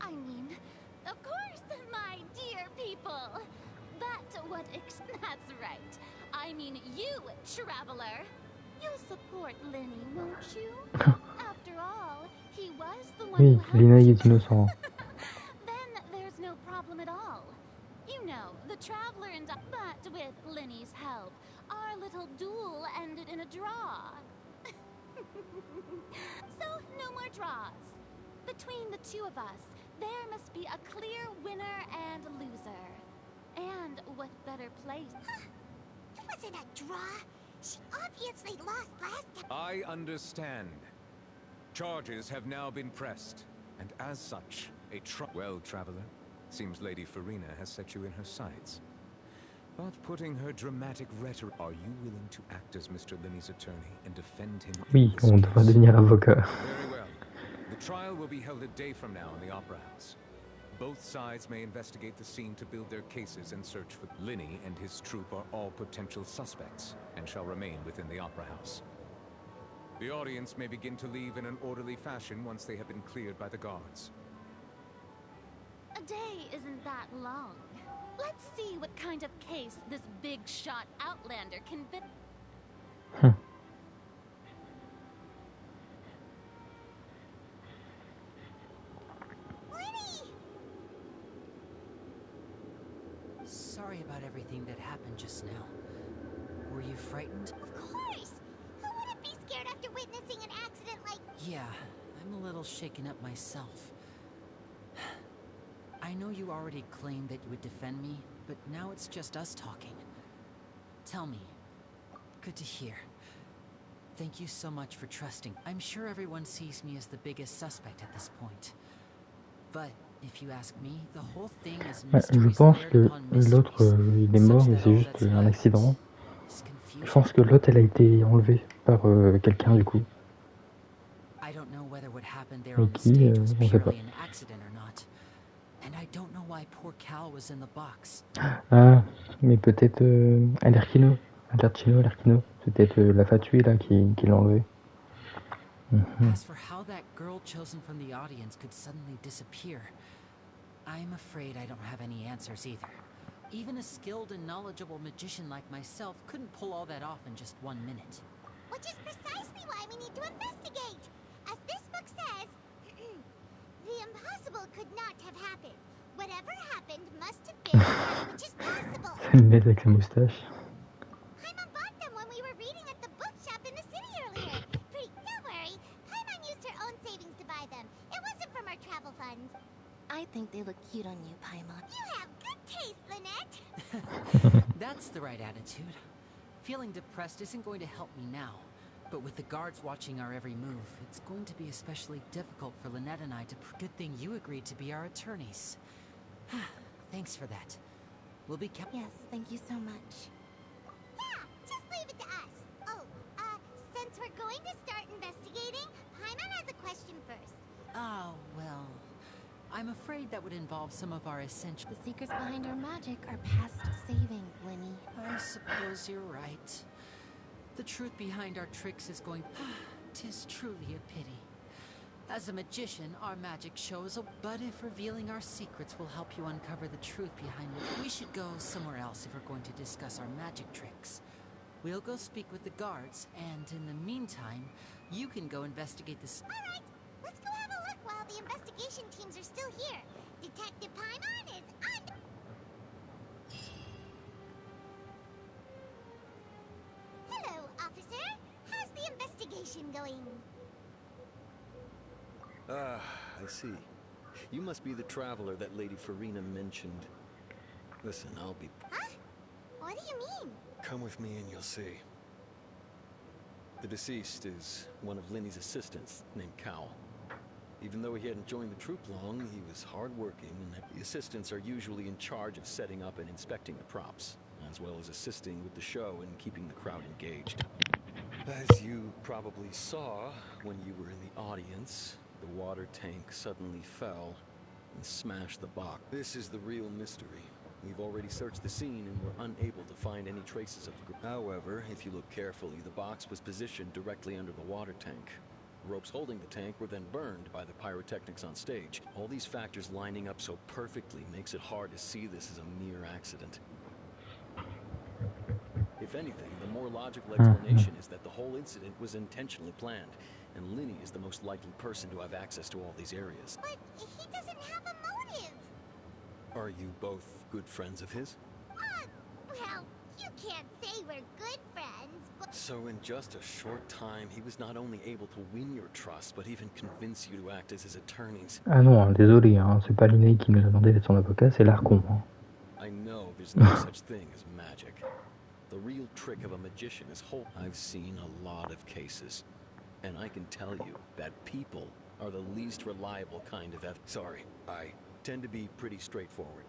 I mean, of course, my dear people. But what that's right. I mean you, traveler. You'll support Linny, won't you? After all, he was the one Oui, who Linné est innocent. Then there's no problem at all. You know, the traveler and I... But with Linny's help, our little duel ended in a draw. So, no more draws. Between the two of us, there must be a clear winner and loser. And what better place? It wasn't a draw. She obviously lost last time. I understand. Charges have now been pressed, and as such, well, traveler, seems Lady Farina has set you in her sights. But putting her dramatic rhetoric, are you willing to act as Mr. Linney's attorney and defend him? Oui, on devra devenir avocat. Very well. The trial will be held a day from now in the Opera House. Both sides may investigate the scene to build their cases and search for Linney and his troop are all potential suspects and shall remain within the Opera House. The audience may begin to leave in an orderly fashion once they have been cleared by the guards. A day isn't that long. Let's see what kind of case this big shot outlander can fit. Sorry about everything that happened just now. Were you frightened? Of course! Who wouldn't be scared after witnessing an accident like... Yeah, I'm a little shaken up myself. I know you already claimed that you would defend me, but now it's just us talking. Tell me. Good to hear. Thank you so much for trusting. I'm sure everyone sees me as the biggest suspect at this point. But if you ask me, the whole thing is Je pense que l'autre, il est mort et c'est juste un accident. Je pense que l'autre, elle a été enlevée par quelqu'un du coup. Mais qui, on sait pas. Ah, mais peut-être Alerkino. C'est peut-être la fatui là qui l'a enlevé. As for how that girl chosen from the audience could suddenly disappear, I'm afraid I don't have any answers either. Even a skilled and knowledgeable magician like myself couldn't pull all that off in just 1 minute. Which is precisely why we need to investigate. As this book says, the impossible could not have happened. Whatever happened must have been that which is possible. Lunette avec sa moustache. Paimon bought them when we were reading at the bookshop in the city earlier. Don't worry, Paimon used her own savings to buy them. It wasn't from our travel funds. I think they look cute on you, Paimon. You have good taste, Lynette. That's the right attitude. Feeling depressed isn't going to help me now. But with the guards watching our every move, it's going to be especially difficult for Lynette and I to... Good thing you agreed to be our attorneys. Thanks for that. We'll be kept... Yes, thank you so much. Yeah, just leave it to us. Oh, since we're going to start investigating, Paimon has a question first. Oh, well... I'm afraid that would involve some of our essential... The secrets behind our magic are past saving, Linny. I suppose you're right. The truth behind our tricks is going... 'Tis truly a pity. As a magician, our magic shows... But if revealing our secrets will help you uncover the truth behind it, we should go somewhere else if we're going to discuss our magic tricks. We'll go speak with the guards, and in the meantime, you can go investigate this... All right, let's go have a look while the investigation teams are still here. Detective Paimon is on... Hello, officer. How's the investigation going? Ah, I see. You must be the traveler that Lady Farina mentioned. Listen, I'll be... Huh? What do you mean? Come with me and you'll see. The deceased is one of Linny's assistants, named Cal. Even though he hadn't joined the troop long, he was hardworking, and the assistants are usually in charge of setting up and inspecting the props, as well as assisting with the show and keeping the crowd engaged. As you probably saw when you were in the audience, the water tank suddenly fell and smashed the box. This is the real mystery. We've already searched the scene and were unable to find any traces of the group. However, if you look carefully, the box was positioned directly under the water tank. Ropes holding the tank were then burned by the pyrotechnics on stage. All these factors lining up so perfectly makes it hard to see this as a mere accident. If anything, the more logical explanation is that the whole incident was intentionally planned, and Linny is the most likely person to have access to all these areas. But he doesn't have a motive. Are you both good friends of his? Well, you can't say we're good friends, but... So in just a short time, he was not only able to win your trust, but even convince you to act as his attorneys. Ah non, hein, désolé, hein, c'est pas Linné qui nous a demandé d'être son avocat, c'est l'Archon. Hein. I know there's no such thing as magic. The real trick of a magician is I've seen a lot of cases, and I can tell you that people are the least reliable kind of Sorry, I tend to be pretty straightforward.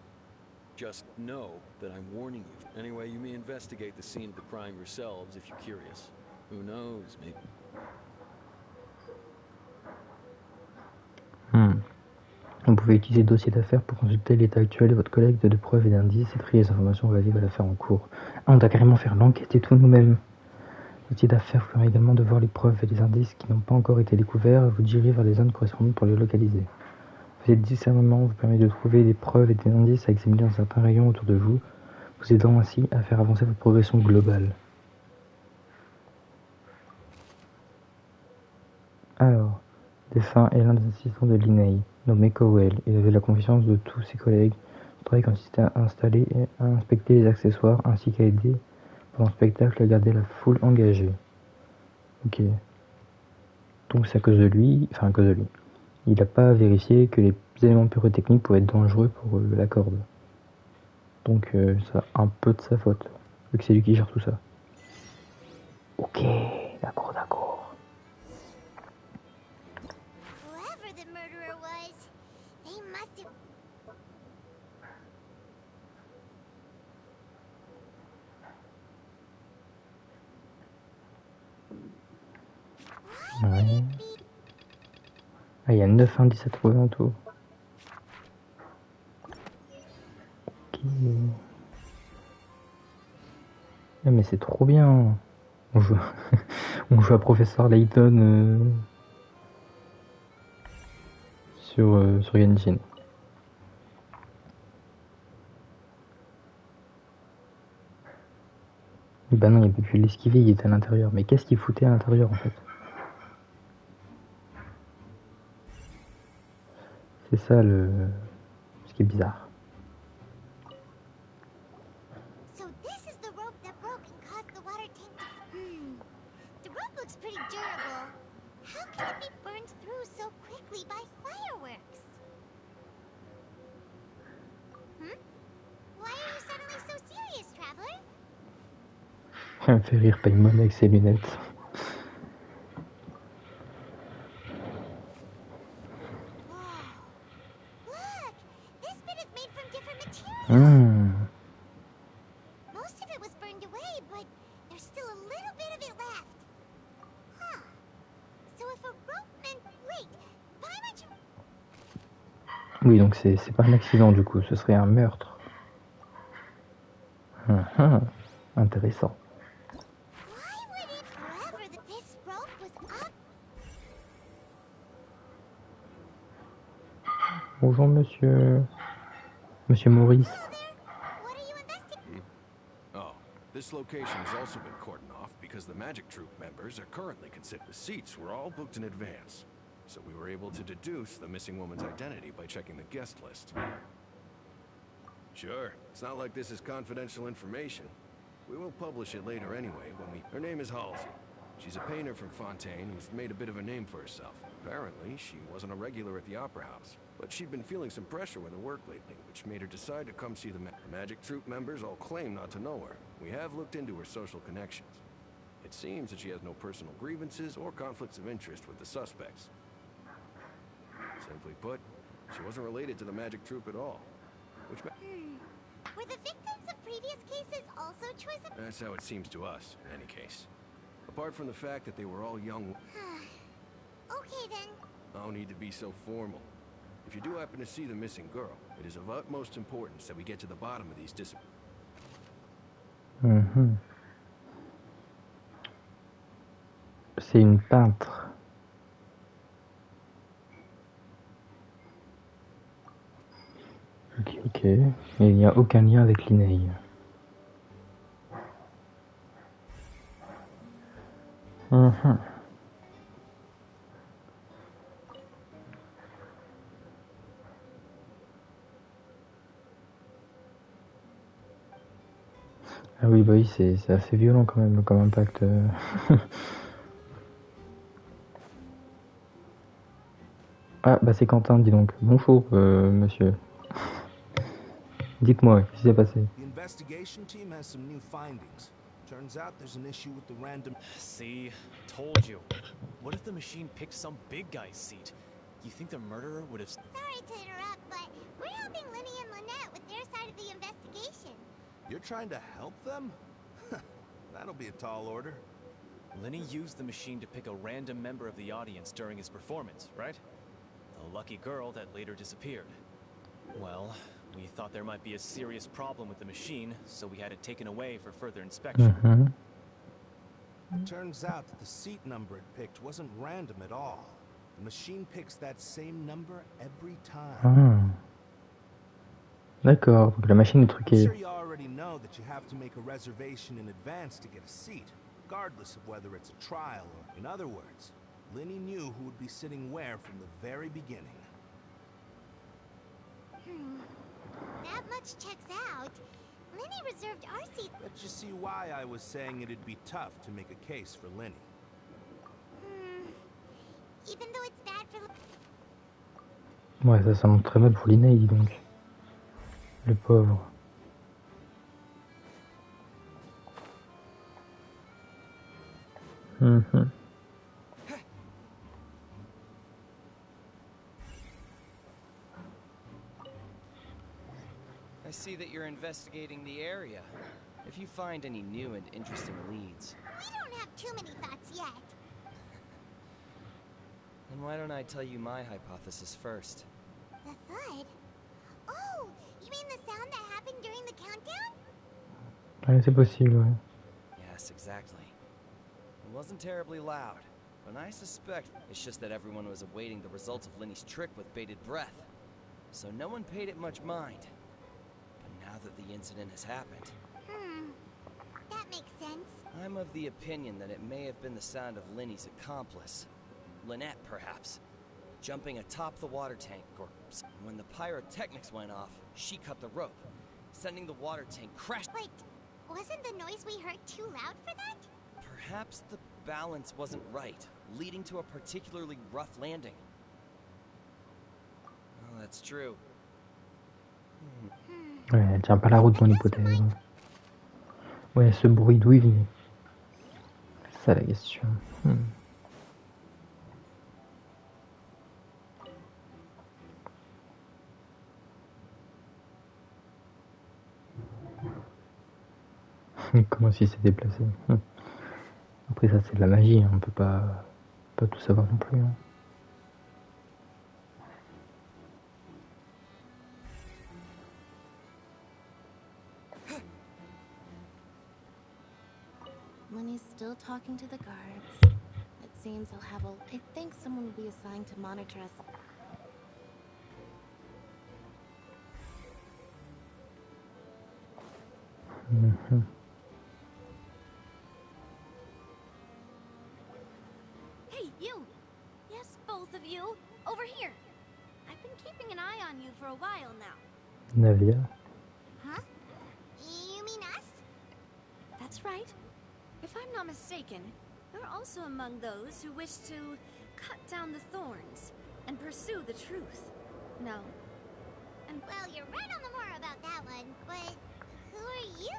Just know that I'm warning you. Anyway, you may investigate the scene of the crime yourselves if you're curious. Who knows, maybe. Vous pouvez utiliser le dossier d'affaires pour consulter l'état actuel de votre collecte de preuves et d'indices et trier les informations relatives à l'affaire en cours. Ah, on doit carrément faire l'enquête et tout nous-mêmes. Le dossier d'affaires vous permet également de voir les preuves et les indices qui n'ont pas encore été découverts et vous diriger vers les zones correspondantes pour les localiser. Votre discernement vous permet de trouver des preuves et des indices à examiner dans certains rayons autour de vous, vous aidant ainsi à faire avancer votre progression globale. Alors, défunt est l'un des assistants de Linné, nommé Cowell. Il avait la confiance de tous ses collègues. Son travail consistait à installer et à inspecter les accessoires, ainsi qu'à aider pendant le spectacle à garder la foule engagée. Ok. Donc c'est à cause de lui, enfin à cause de lui. Il n'a pas vérifié que les éléments pyrotechniques pouvaient être dangereux pour la corde. Donc c'est un peu de sa faute, vu que c'est lui qui gère tout ça. Ok, d'accord, d'accord. Whoever the murderer was, they must have... Ouais. Ah, il y a 9 indices à trouver en tout. Ok. Ah, mais c'est trop bien. On joue, on joue à Professeur Layton sur Genshin. Bah non, il peut plus l'esquiver, il était à l'intérieur. Mais qu'est-ce qu'il foutait à l'intérieur en fait? C'est ça ce qui est bizarre. So this is the rope that broke and caused the water tank to... The rope looks pretty durable. How can it be burned through so quickly by fireworks? Why are you suddenly so serious, traveler? Ça me fait rire Paimon avec ses lunettes. Look! This bit is made from different materials! Most of it was burned away, but there's still a little bit of it left. Huh. So if a rope meant... Wait, why would you... Oui, donc c'est pas un accident du coup, ce serait un meurtre. Intéressant. Why would it... Whoever this rope was up... Bonjour monsieur. Monsieur Maurice. Oh, this location has also been cordoned off because the Magic Troop members are currently considered. The seats were all booked in advance, so we were able to deduce the missing woman's identity by checking the guest list. Sure, it's not like this is confidential information. We will publish it later anyway when we... Her name is Halsey. She's a painter from Fontaine who's made a bit of a name for herself. Apparently, she wasn't a regular at the Opera House, but she'd been feeling some pressure with her work lately, which made her decide to come see the Magic Troop members all claim not to know her. We have looked into her social connections. It seems that she has no personal grievances or conflicts of interest with the suspects. Simply put, she wasn't related to the Magic Troop at all. Which Were the victims of previous cases also choice of... That's how it seems to us, in any case. Apart from the fact that they were all young... Okay then. No need to be so formal. If you do happen to see the missing girl, it is of utmost importance that we get to the bottom of these C'est une peintre. Ok. Et il n'y a aucun lien avec Linné. Ah oui, bah oui, c'est assez violent quand même comme impact. Ah, bah c'est Quentin, dis donc. Bonjour, monsieur. Dites-moi, qu'est-ce qui s'est passé? The investigation team has some new findings. Turns out there's an issue with the random... See? Told you. What if the machine picked some big guy's seat? You think the murderer would have... Sorry to interrupt, but we're helping Lenny and Lynette with their side of the investigation. You're trying to help them? That'll be a tall order. Lenny used the machine to pick a random member of the audience during his performance, right? The lucky girl that later disappeared. Well, we thought there might be a serious problem with the machine, so we had it taken away for further inspection. It turns out that the seat number it picked wasn't random at all. The machine picks that same number every time. Ah. D'accord, donc la machine est I'm truquée. sure you already know that you have to make a reservation in advance to get a seat, regardless of whether it's a trial or, in other words, Lenny knew who would be sitting where from the very beginning. That much checks out. Lenny reserved our seat. But you see why I was saying it'd be tough to make a case for Lenny. Even though it's bad for... Ouais, ça semble très mal pour Linné, dis donc. Le pauvre. I see that you're investigating the area. If you find any new and interesting leads... We don't have too many thoughts yet. Then why don't I tell you my hypothesis first? The thud? Oh, you mean the sound that happened during the countdown? Ouais, c'est possible, ouais. Yes, exactly. It wasn't terribly loud, but I suspect it's just that everyone was awaiting the results of Lenny's trick with bated breath. So no one paid it much mind. But now that the incident has happened... That makes sense. I'm of the opinion that it may have been the sound of Lenny's accomplice. Lynette, perhaps. Jumping atop the water tank, or when the pyrotechnics went off, she cut the rope, sending the water tank crashing. Wait, wasn't the noise we heard too loud for that? Perhaps the balance wasn't right, leading to a particularly rough landing. Oh, that's true. Ouais, elle tient pas la route, mon hypothèse. Ouais, ce bruit, d'où il venait? C'est ça la question. Comment s'il s'est déplacé? Après ça c'est de la magie, hein. On peut pas tout savoir non plus. Hein. Lenny's still talking to the guards. It seems he'll have I think someone will be assigned to monitor us. Hey, you! Yes, both of you. Over here. I've been keeping an eye on you for a while now. Navia. Huh? You mean us? That's right. If I'm not mistaken, you're also among those who wish to cut down the thorns and pursue the truth. No? And well, you're right on the more about that one, but who are you?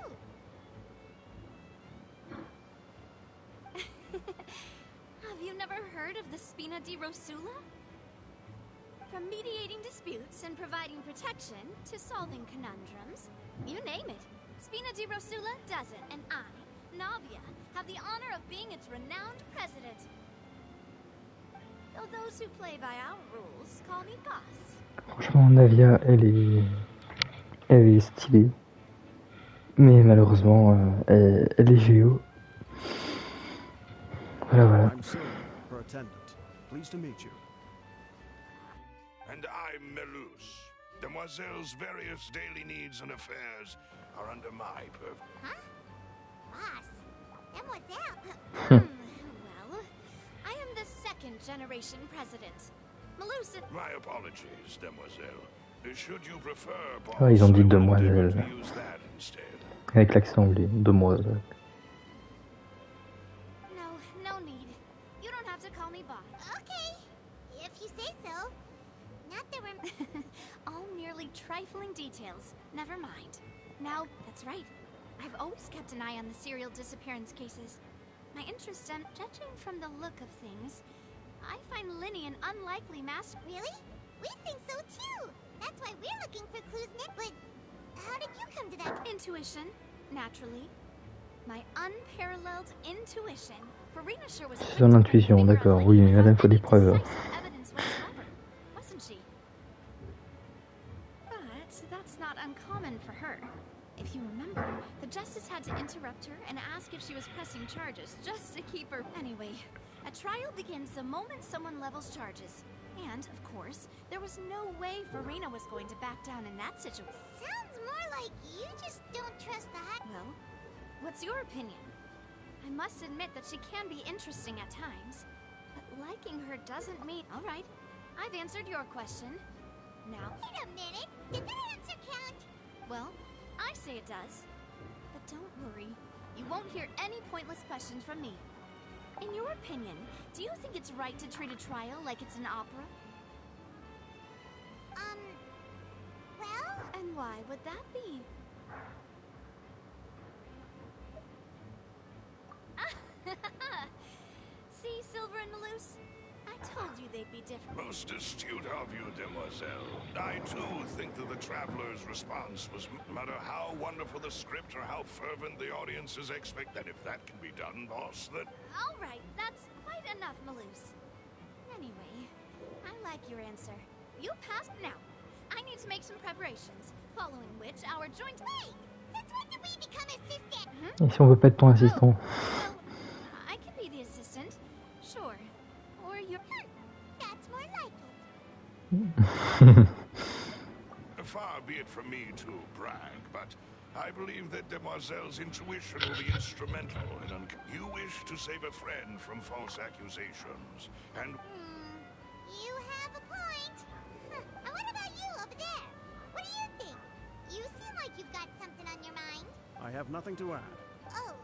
Have you never heard of the Spina di Rosula? From mediating disputes and providing protection to solving conundrums, you name it, Spina di Rosula does it, and I, Navia, have the honor of being its renowned president. Though those who play by our rules call me boss. Franchement, Navia, elle est stylée. Mais malheureusement, elle est géo. Voilà. I'm Sir, her attendant. Pleased to meet you. And I'm Melus. Demoiselle's various daily needs and affairs are under my purview. Huh? Boss? Demoiselle? Well, I am the second-generation president. Melus... My apologies, Demoiselle. Should you prefer... Ah, ils ont dit demoiselle. Use that instead. Avec l'accent anglais, demoiselle. No need. You don't have to call me boss. Okay, if you say so. Not that we're... All merely trifling details. Never mind. Now, that's right. I've always kept an eye on the serial disappearance cases. My interest in judging from the look of things, I find Linny an unlikely master. Really? We think so too. That's why we're looking for clues, but how did you come to that? Intuition, naturally. My unparalleled intuition. Farina sure was C'est son intuition, d'accord. Oui, mais là, il faut des preuves. evidence whatsoever, wasn't she? But that's not uncommon for her. If you remember, the Justice had to interrupt her and ask if she was pressing charges, just to keep her... Anyway, a trial begins the moment someone levels charges. And, of course, there was no way Farina was going to back down in that situation. Sounds more like you just don't trust the hack. Well, what's your opinion? I must admit that she can be interesting at times, but liking her doesn't mean... All right, I've answered your question. Now... Wait a minute, did that answer count? Well, I say it does. But don't worry, you won't hear any pointless questions from me. In your opinion, do you think it's right to treat a trial like it's an opera? Well... And why would that be? See, Silver and Malus? I told you they'd be different. Most astute of you, demoiselle. I too think that the traveler's response was no matter how wonderful the script or how fervent the audiences expect. That if that can be done, boss, then... All right, that's quite enough, Malus. Anyway, I like your answer. You passed now. I need to make some preparations, following which our joint... Wait! Since when did we become assistant? Et si on veut pas être ton assistant? I can be the assistant, sure. Or you're... That's more like it. Far be it from me to brag, but I believe that Demoiselle's intuition will be instrumental in... You wish to save a friend from false accusations, and... You have a point. And what about you over there? What do you think? You seem like you've got something on your mind. I have nothing to add. Oh,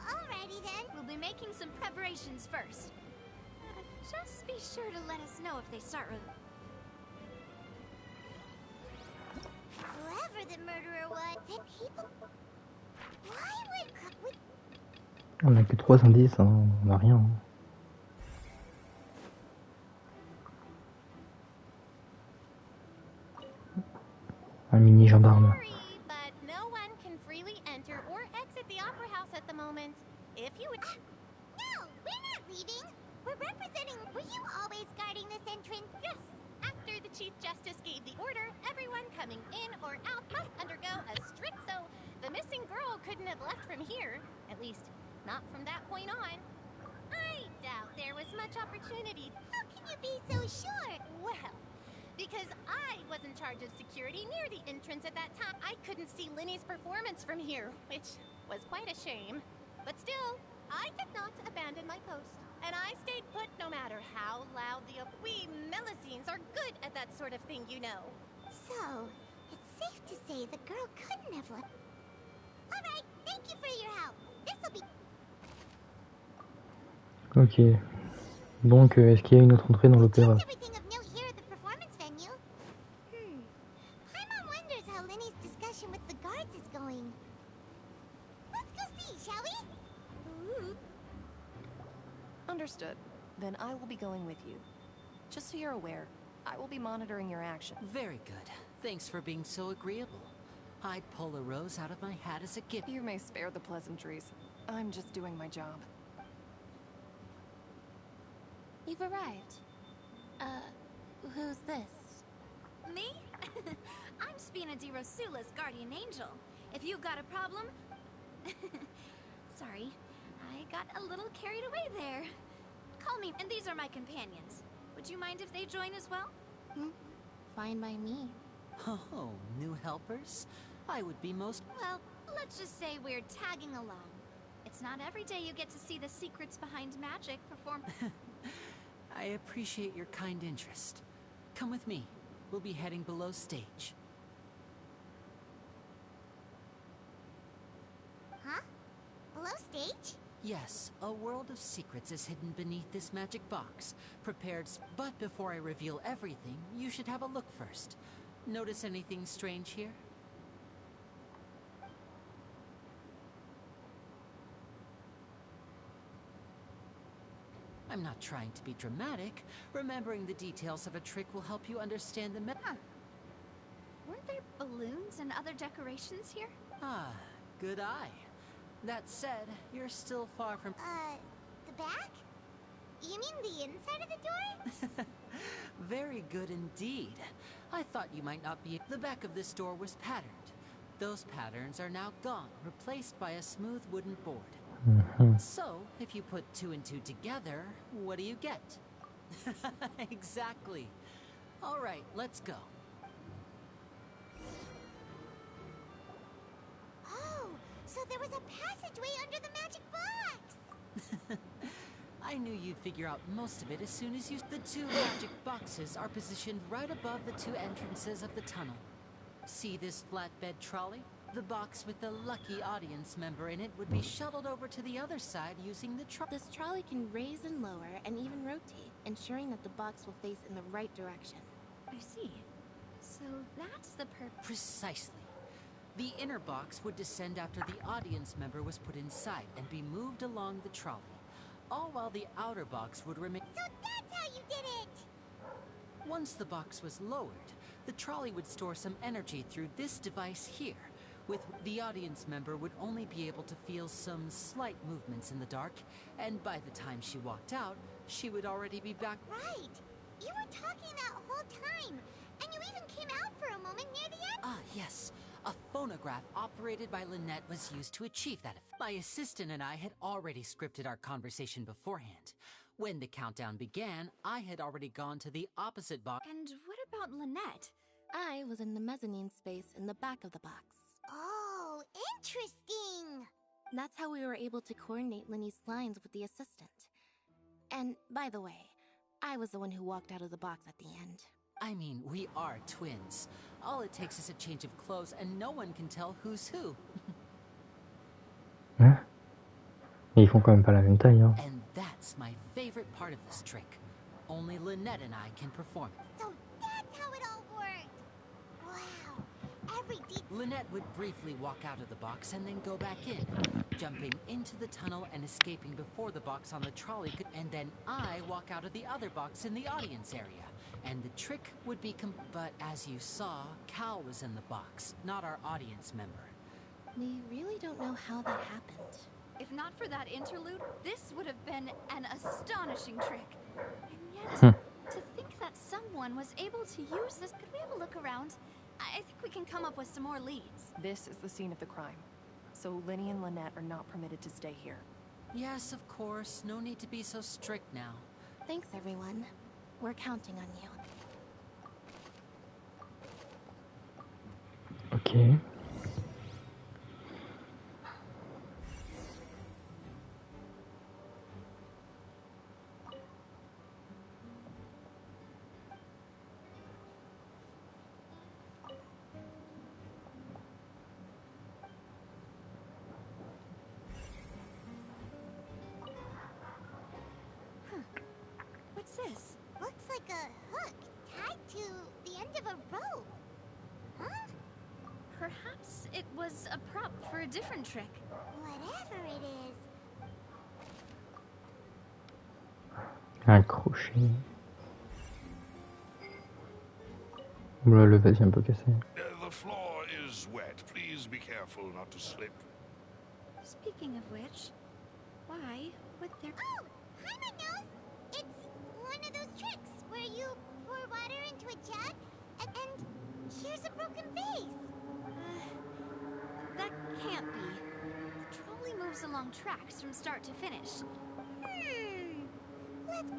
alrighty then. We'll be making some preparations first. Just be sure to let us know if they start with... Whoever the murderer was, the people... Why would... On a que 3 indices, hein. On a rien. Hein. Un mini gendarme. But no one can freely enter or exit the Opera House at the moment. If you would... No, we're not leaving. We're representing... Were you always guarding this entrance? Yes. After the Chief Justice gave the order, everyone coming in or out must undergo a strict... So the missing girl couldn't have left from here. At least, not from that point on. I doubt there was much opportunity. How can you be so sure? Well... Because I was in charge of security near the entrance at that time. I couldn't see Linny's performance from here, which was quite a shame. But still, I did not abandon my post. And I stayed put no matter how loud the... We Melusines are good at that sort of thing, you know. So, it's safe to say the girl couldn't have left. All right, thank you for your help. This'll be... Ok. Donc, est-ce qu'il y a une autre entrée dans l'opéra? Understood. Then I will be going with you. Just so you're aware, I will be monitoring your action. Very good. Thanks for being so agreeable. I'd pull a rose out of my hat as a gift. You may spare the pleasantries. I'm just doing my job. You've arrived. Who's this? Me? I'm Spina di Rosula's guardian angel. If you've got a problem... Sorry, I got a little carried away there. Call me, and these are my companions. Would you mind if they join as well? Fine by me. Oh, new helpers? I would be most... Well, let's just say we're tagging along. It's not every day you get to see the secrets behind magic perform... I appreciate your kind interest. Come with me. We'll be heading below stage. Yes, a world of secrets is hidden beneath this magic box, prepared. But before I reveal everything, you should have a look first. Notice anything strange here? I'm not trying to be dramatic. Remembering the details of a trick will help you understand the Weren't there balloons and other decorations here? Ah, good eye. That said, you're still far from... The back? You mean the inside of the door? Very good indeed. I thought you might not be... The back of this door was patterned. Those patterns are now gone, replaced by a smooth wooden board. So, if you put 2 and 2 together, what do you get? Exactly. All right, let's go. Oh, so there was a passageway under the magic box! I knew you'd figure out most of it as soon as you... The 2 magic boxes are positioned right above the 2 entrances of the tunnel. See this flatbed trolley? The box with the lucky audience member in it would be shuttled over to the other side using the trolley. This trolley can raise and lower and even rotate, ensuring that the box will face in the right direction. I see. So that's the Precisely. The inner box would descend after the audience member was put inside and be moved along the trolley, all while the outer box would remain... So that's how you did it! Once the box was lowered, the trolley would store some energy through this device here. With the audience member would only be able to feel some slight movements in the dark, and by the time she walked out, she would already be back. Right! You were talking that whole time, and you even came out for a moment near the end. Ah, yes. A phonograph operated by Lynette was used to achieve that effect. My assistant and I had already scripted our conversation beforehand. When the countdown began, I had already gone to the opposite box. And what about Lynette? I was in the mezzanine space in the back of the box. Oh, interesting! That's how we were able to coordinate Linny's lines with the assistant. And, by the way, I was the one who walked out of the box at the end. I mean, we are twins. All it takes is a change of clothes and no one can tell who's who. Hein? Mais ils font quand même pas la même taille, hein. And that's my favorite part of this trick. Only Lynette and I can perform it. So that's how it all worked! Wow! Every Lynette would briefly walk out of the box and then go back in, jumping into the tunnel and escaping before the box on the trolley could... And then I walk out of the other box in the audience area. And the trick would be But as you saw, Cal was in the box, not our audience member. We really don't know how that happened. If not for that interlude, this would have been an astonishing trick. And yet, to think that someone was able to use this... Could we have a look around? I think we can come up with some more leads. This is the scene of the crime. So Linny and Lynette are not permitted to stay here. Yes, of course. No need to be so strict now. Thanks, everyone. We're counting on you. Ok. What's this? Looks like a hook tied to the end of a rope. Huh? Perhaps it was a prop for a different trick. Whatever it is. Un crochet. Oula, le vase est un peu cassé. The floor is wet. Please be careful not to slip. Speaking of which, why would there... Oh! Paimon knows! It's one of those tricks where you pour water into a jug and here's a broken vase. That can't be. The trolley moves along tracks from start to finish. Let's...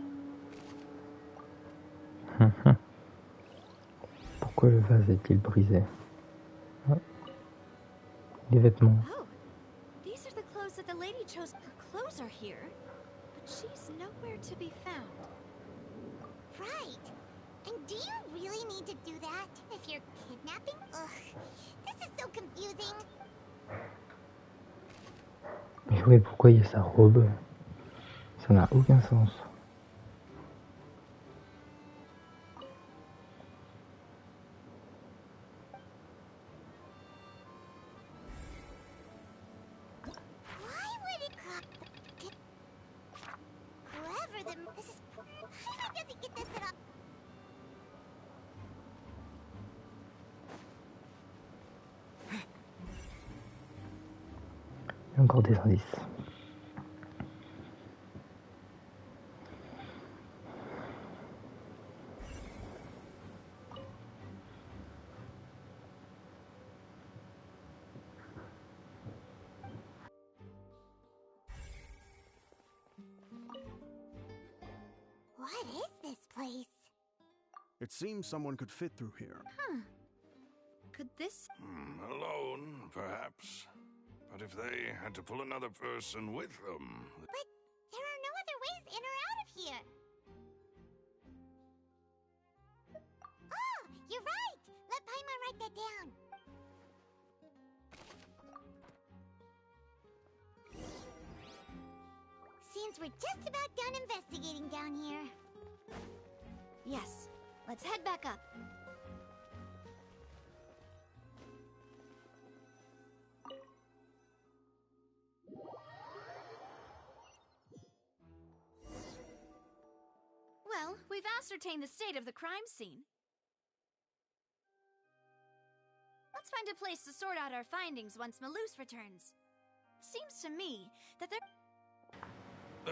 Pourquoi le vase est-il brisé? Ah. Les vêtements. Oh, these are the clothes that the lady chose. Her clothes are here, but she's nowhere to be found. Right. And do you really need to do that if you're kidnapping? Ugh, this is so confusing. Et ouais, pourquoi il y a sa robe? Ça n'a aucun sens. Il y a encore des indices. What is this place? It seems someone could fit through here. Huh. Could this... Alone, perhaps. But if they had to pull another person with them... But there are no other ways in or out of here. Oh, you're right! Let Paimon write that down. Seems we're just about done investigating down here. Yes. Let's head back up. Well, we've ascertained the state of the crime scene. Let's find a place to sort out our findings once Malus returns. Seems to me that there...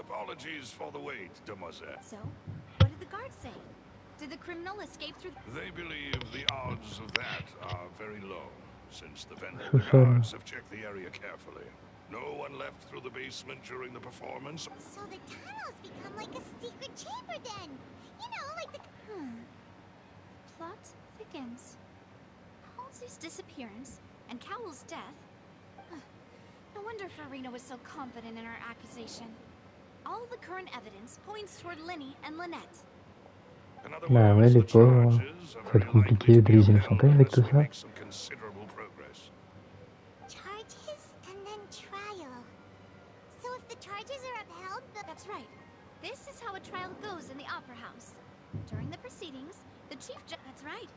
Apologies for the wait, demoiselle. So, what did the guards say? Did the criminal escape through... They believe the odds of that are very low, since the guards have checked the area carefully. No one left through the basement during the performance. So the tunnels become like a secret chamber then. You know, like the... Plot thickens. Halsey's disappearance and Cowell's death. No wonder Farina was so confident in her accusation. All the current evidence points toward Linny and Lynette. Bah ouais, les pauvres, ça va être compliqué de les innocenter avec tout ça. Charges and then trial. So if the charges are upheld, That's right. This is how a trial goes in the Opera House. During the proceedings, the chief judge... That's right.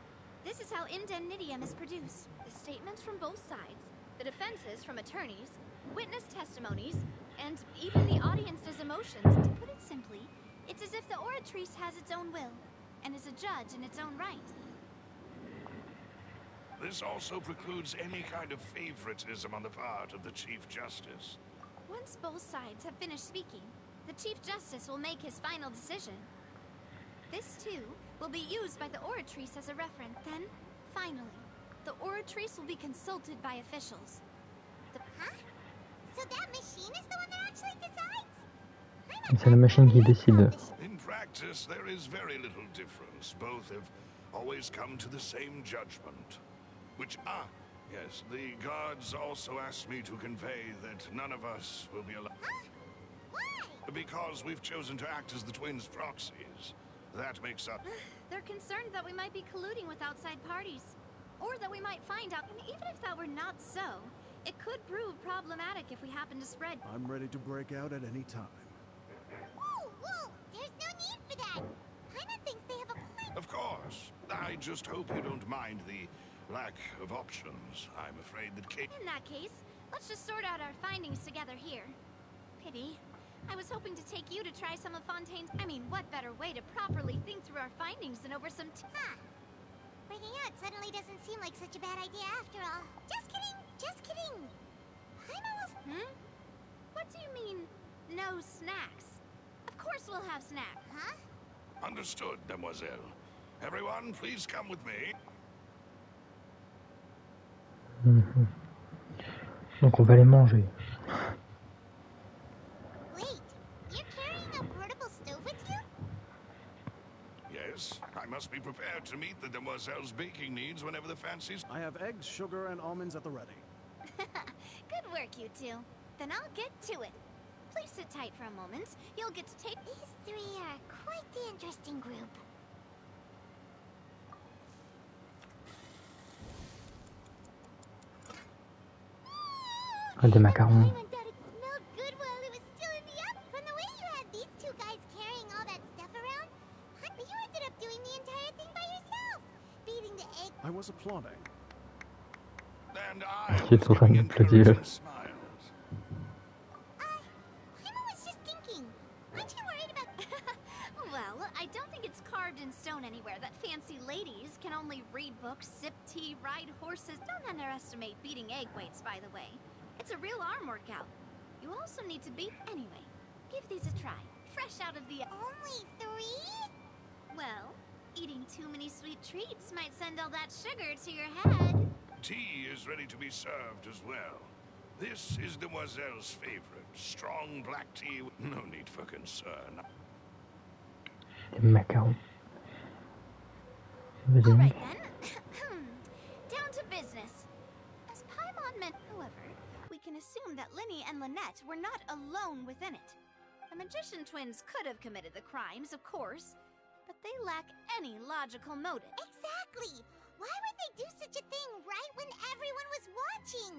This is how indemnitium is produced. The statements from both sides, the defenses from attorneys, witness testimonies, and even the audience's emotions. To put it simply, it's as if the oratrice has its own will, and is a judge in its own right. This also precludes any kind of favoritism on the part of the Chief Justice. Once both sides have finished speaking, the Chief Justice will make his final decision. This, too, will be used by the oratrice as a reference. Then, finally, the oratrice will be consulted by officials. Huh? So that machine is the one that actually decides? C'est la machine qui décide. In practice, there is very little difference. Both have always come to the same judgment. Which, yes, the guards also asked me to convey that none of us will be allowed. Huh? Why? Because we've chosen to act as the twins' proxies. That makes up... They're concerned that we might be colluding with outside parties. Or that we might find out, and even if that were not so, it could prove problematic if we happen to spread... I'm ready to break out at any time. Whoa! There's no need for that! Paimon thinks they have a point. Of course. I just hope you don't mind the lack of options. I'm afraid that Kate... In that case, let's just sort out our findings together here. Pity. I was hoping to take you to try some of Fontaine's... I mean, what better way to properly think through our findings than over some... Breaking out suddenly doesn't seem like such a bad idea after all. Just kidding! Just kidding! Paimon was... What do you mean, no snacks? Of course we'll have snacks. Huh? Understood, demoiselle. Everyone, please come with me. Donc on va les manger. Wait, you're carrying a portable stove with you? Yes, I must be prepared to meet the demoiselle's baking needs whenever the fancies... I have eggs, sugar, and almonds at the ready. Good work, you two. Then I'll get to it. Please sit tight for a moment. You'll get to take... These three are quite the interesting group. Des macarons. Paimon thought it smelled good and I Qui est en train d'applaudir. Paimon was just thinking. Aren't you worried about... Well, I don't think it's carved in stone anywhere that fancy ladies can only read books, sip tea, ride horses. Don't underestimate beating egg weights, by the way. It's a real arm workout. You also need to beat... Anyway, give these a try. Fresh out of the... Only 3? Well, eating too many sweet treats might send all that sugar to your head. Tea is ready to be served as well. This is Demoiselle's favorite. Strong black tea. No need for concern. Macarons. All right then. Down to business. As Paimon meant, however, we can assume that Linny and Lynette were not alone within it. The magician twins could have committed the crimes, of course, but they lack any logical motive. Exactly! Why would they do such a thing right when everyone was watching?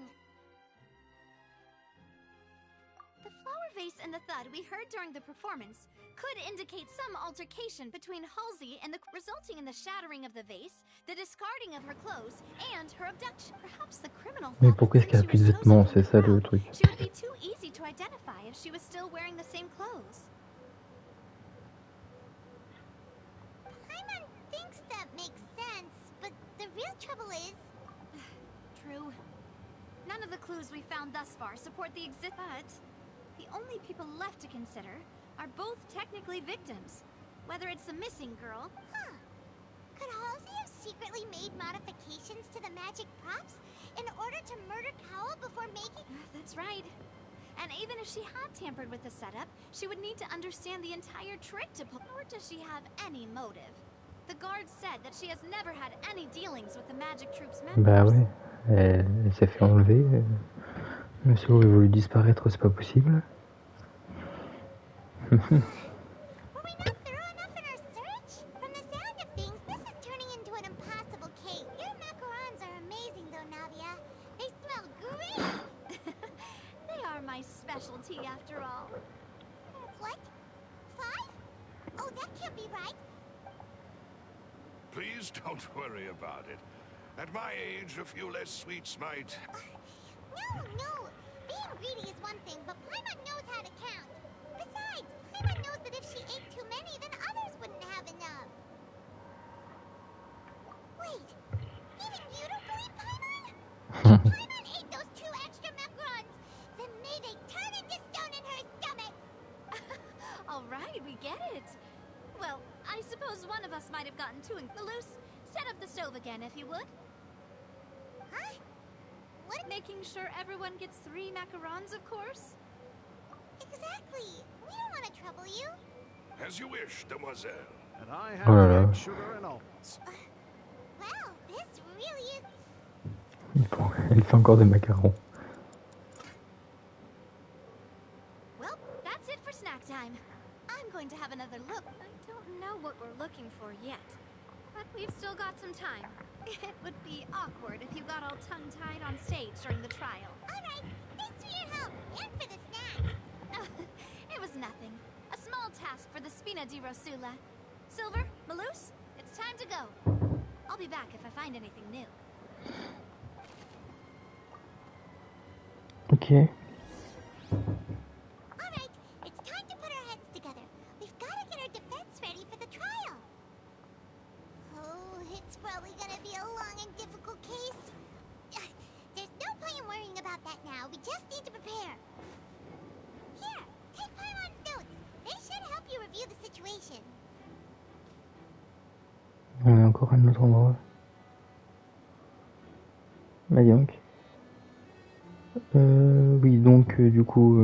The flower vase and the thud we heard during the performance could indicate some altercation between Halsey and resulting in the shattering of the vase, the discarding of her clothes, and her abduction. Perhaps the criminal Mais pourquoi est-ce qu'elle a plus de vêtements? C'est ça le truc. She would be too easy to identify if she was still wearing the same clothes. Paimon thinks that makes sense, but the real trouble is... True. None of the clues we found thus far support the but the only people left to consider are both technically victims. Whether it's the missing girl... Huh. Could Halsey have secretly made modifications to the magic props in order to murder Cowell before making... That's right. And even if she had tampered with the setup, she would need to understand the entire trick to pull... Or does she have any motive? The guard said that she has never had any dealings with the magic troop's members. Bah ouais, elle s'est fait enlever. Monsieur aurait voulu disparaître, c'est pas possible. Were we not thorough enough in our search? From the sound of things, this is turning into an impossible case. Your macarons are amazing though, Navia. They smell great! They are my specialty after all. What? 5? Oh, that can't be right. Please don't worry about it. At my age, a few less sweets might... No! Being greedy is one thing, but Paimon knows how to count. Besides, Paimon knows that if she ate too many, then others wouldn't have enough. Wait, even you don't believe Paimon? If Paimon ate those 2 extra macarons, then may they turn into stone in her stomach! All right, we get it. Well, I suppose one of us might have gotten too loose. Set up the stove again, if you would. Huh? What? Making sure everyone gets 3 macarons, of course. Exactly. We don't want to trouble you. As you wish, Demoiselle. And I Oh là là. have sugar and almonds. Well, this really is... Elle fait encore des macarons. Well, that's it for snack time. I'm going to have another look. I don't know what we're looking for yet, but we've still got some time. It would be awkward if you got all tongue-tied on stage during the trial. All right, thanks for your help and for the snacks. It was nothing. A small task for the Spina di Rosula. Silver, Malouse, it's time to go. I'll be back if I find anything new. Ok. All right, it's time to put our heads together. We've got to get our defense ready for the trial. Oh, it's probably gonna be a long and difficult case. There's no point in worrying about that now. We just need to prepare. Here, take Paimon's notes. They should help you review the situation. On est encore à un autre endroit. Bah dis donc. Oui, donc du coup,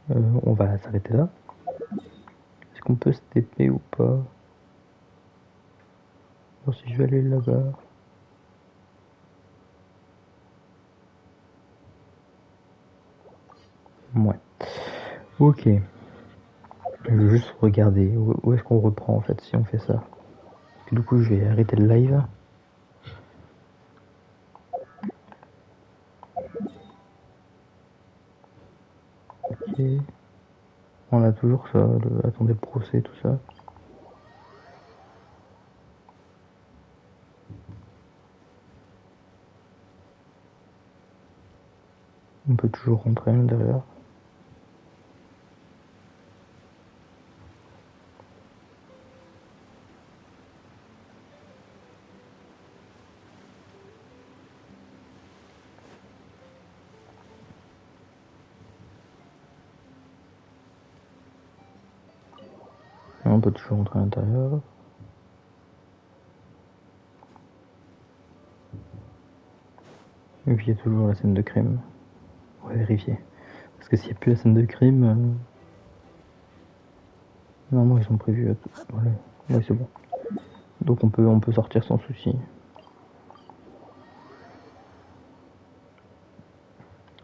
on va s'arrêter là. Est-ce qu'on peut se TP ou pas? Alors si je vais aller là-bas. Ouais. Ok. Je veux juste regarder où est-ce qu'on reprend en fait si on fait ça. Du coup je vais arrêter le live. Ok. On a toujours ça, attendez le procès, tout ça. On peut toujours rentrer à l'intérieur. On peut toujours rentrer à l'intérieur. Et puis il y a toujours la scène de crime. On va vérifier. Parce que s'il n'y a plus la scène de crime... Normalement ils ont prévu... Voilà. Ouais, c'est bon. Donc on peut sortir sans souci.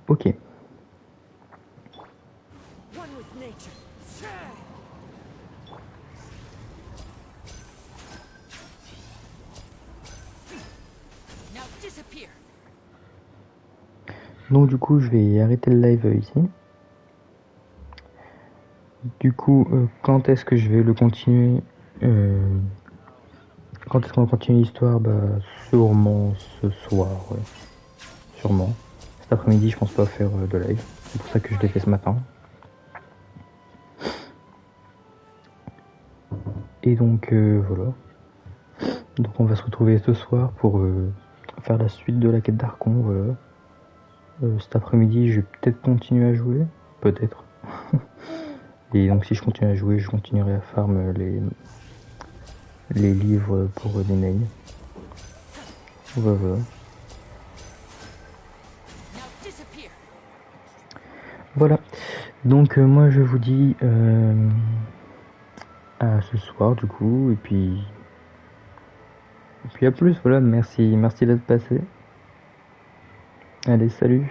Ok. Donc du coup je vais arrêter le live ici. Du coup quand est-ce que je vais le continuer Quand est-ce qu'on va continuer l'histoire? Bah sûrement ce soir, ouais. Sûrement. Cet après-midi je pense pas faire de live. C'est pour ça que je l'ai fait ce matin. Et donc voilà. Donc on va se retrouver ce soir pour faire la suite de la quête d'Archon, voilà. Cet après-midi, je vais peut-être continuer à jouer, peut-être. Et donc si je continue à jouer, je continuerai à farm les livres pour les nails. Voilà. Voilà. Donc moi je vous dis à ce soir du coup, et puis à plus, voilà, merci d'être passé. Allez, salut.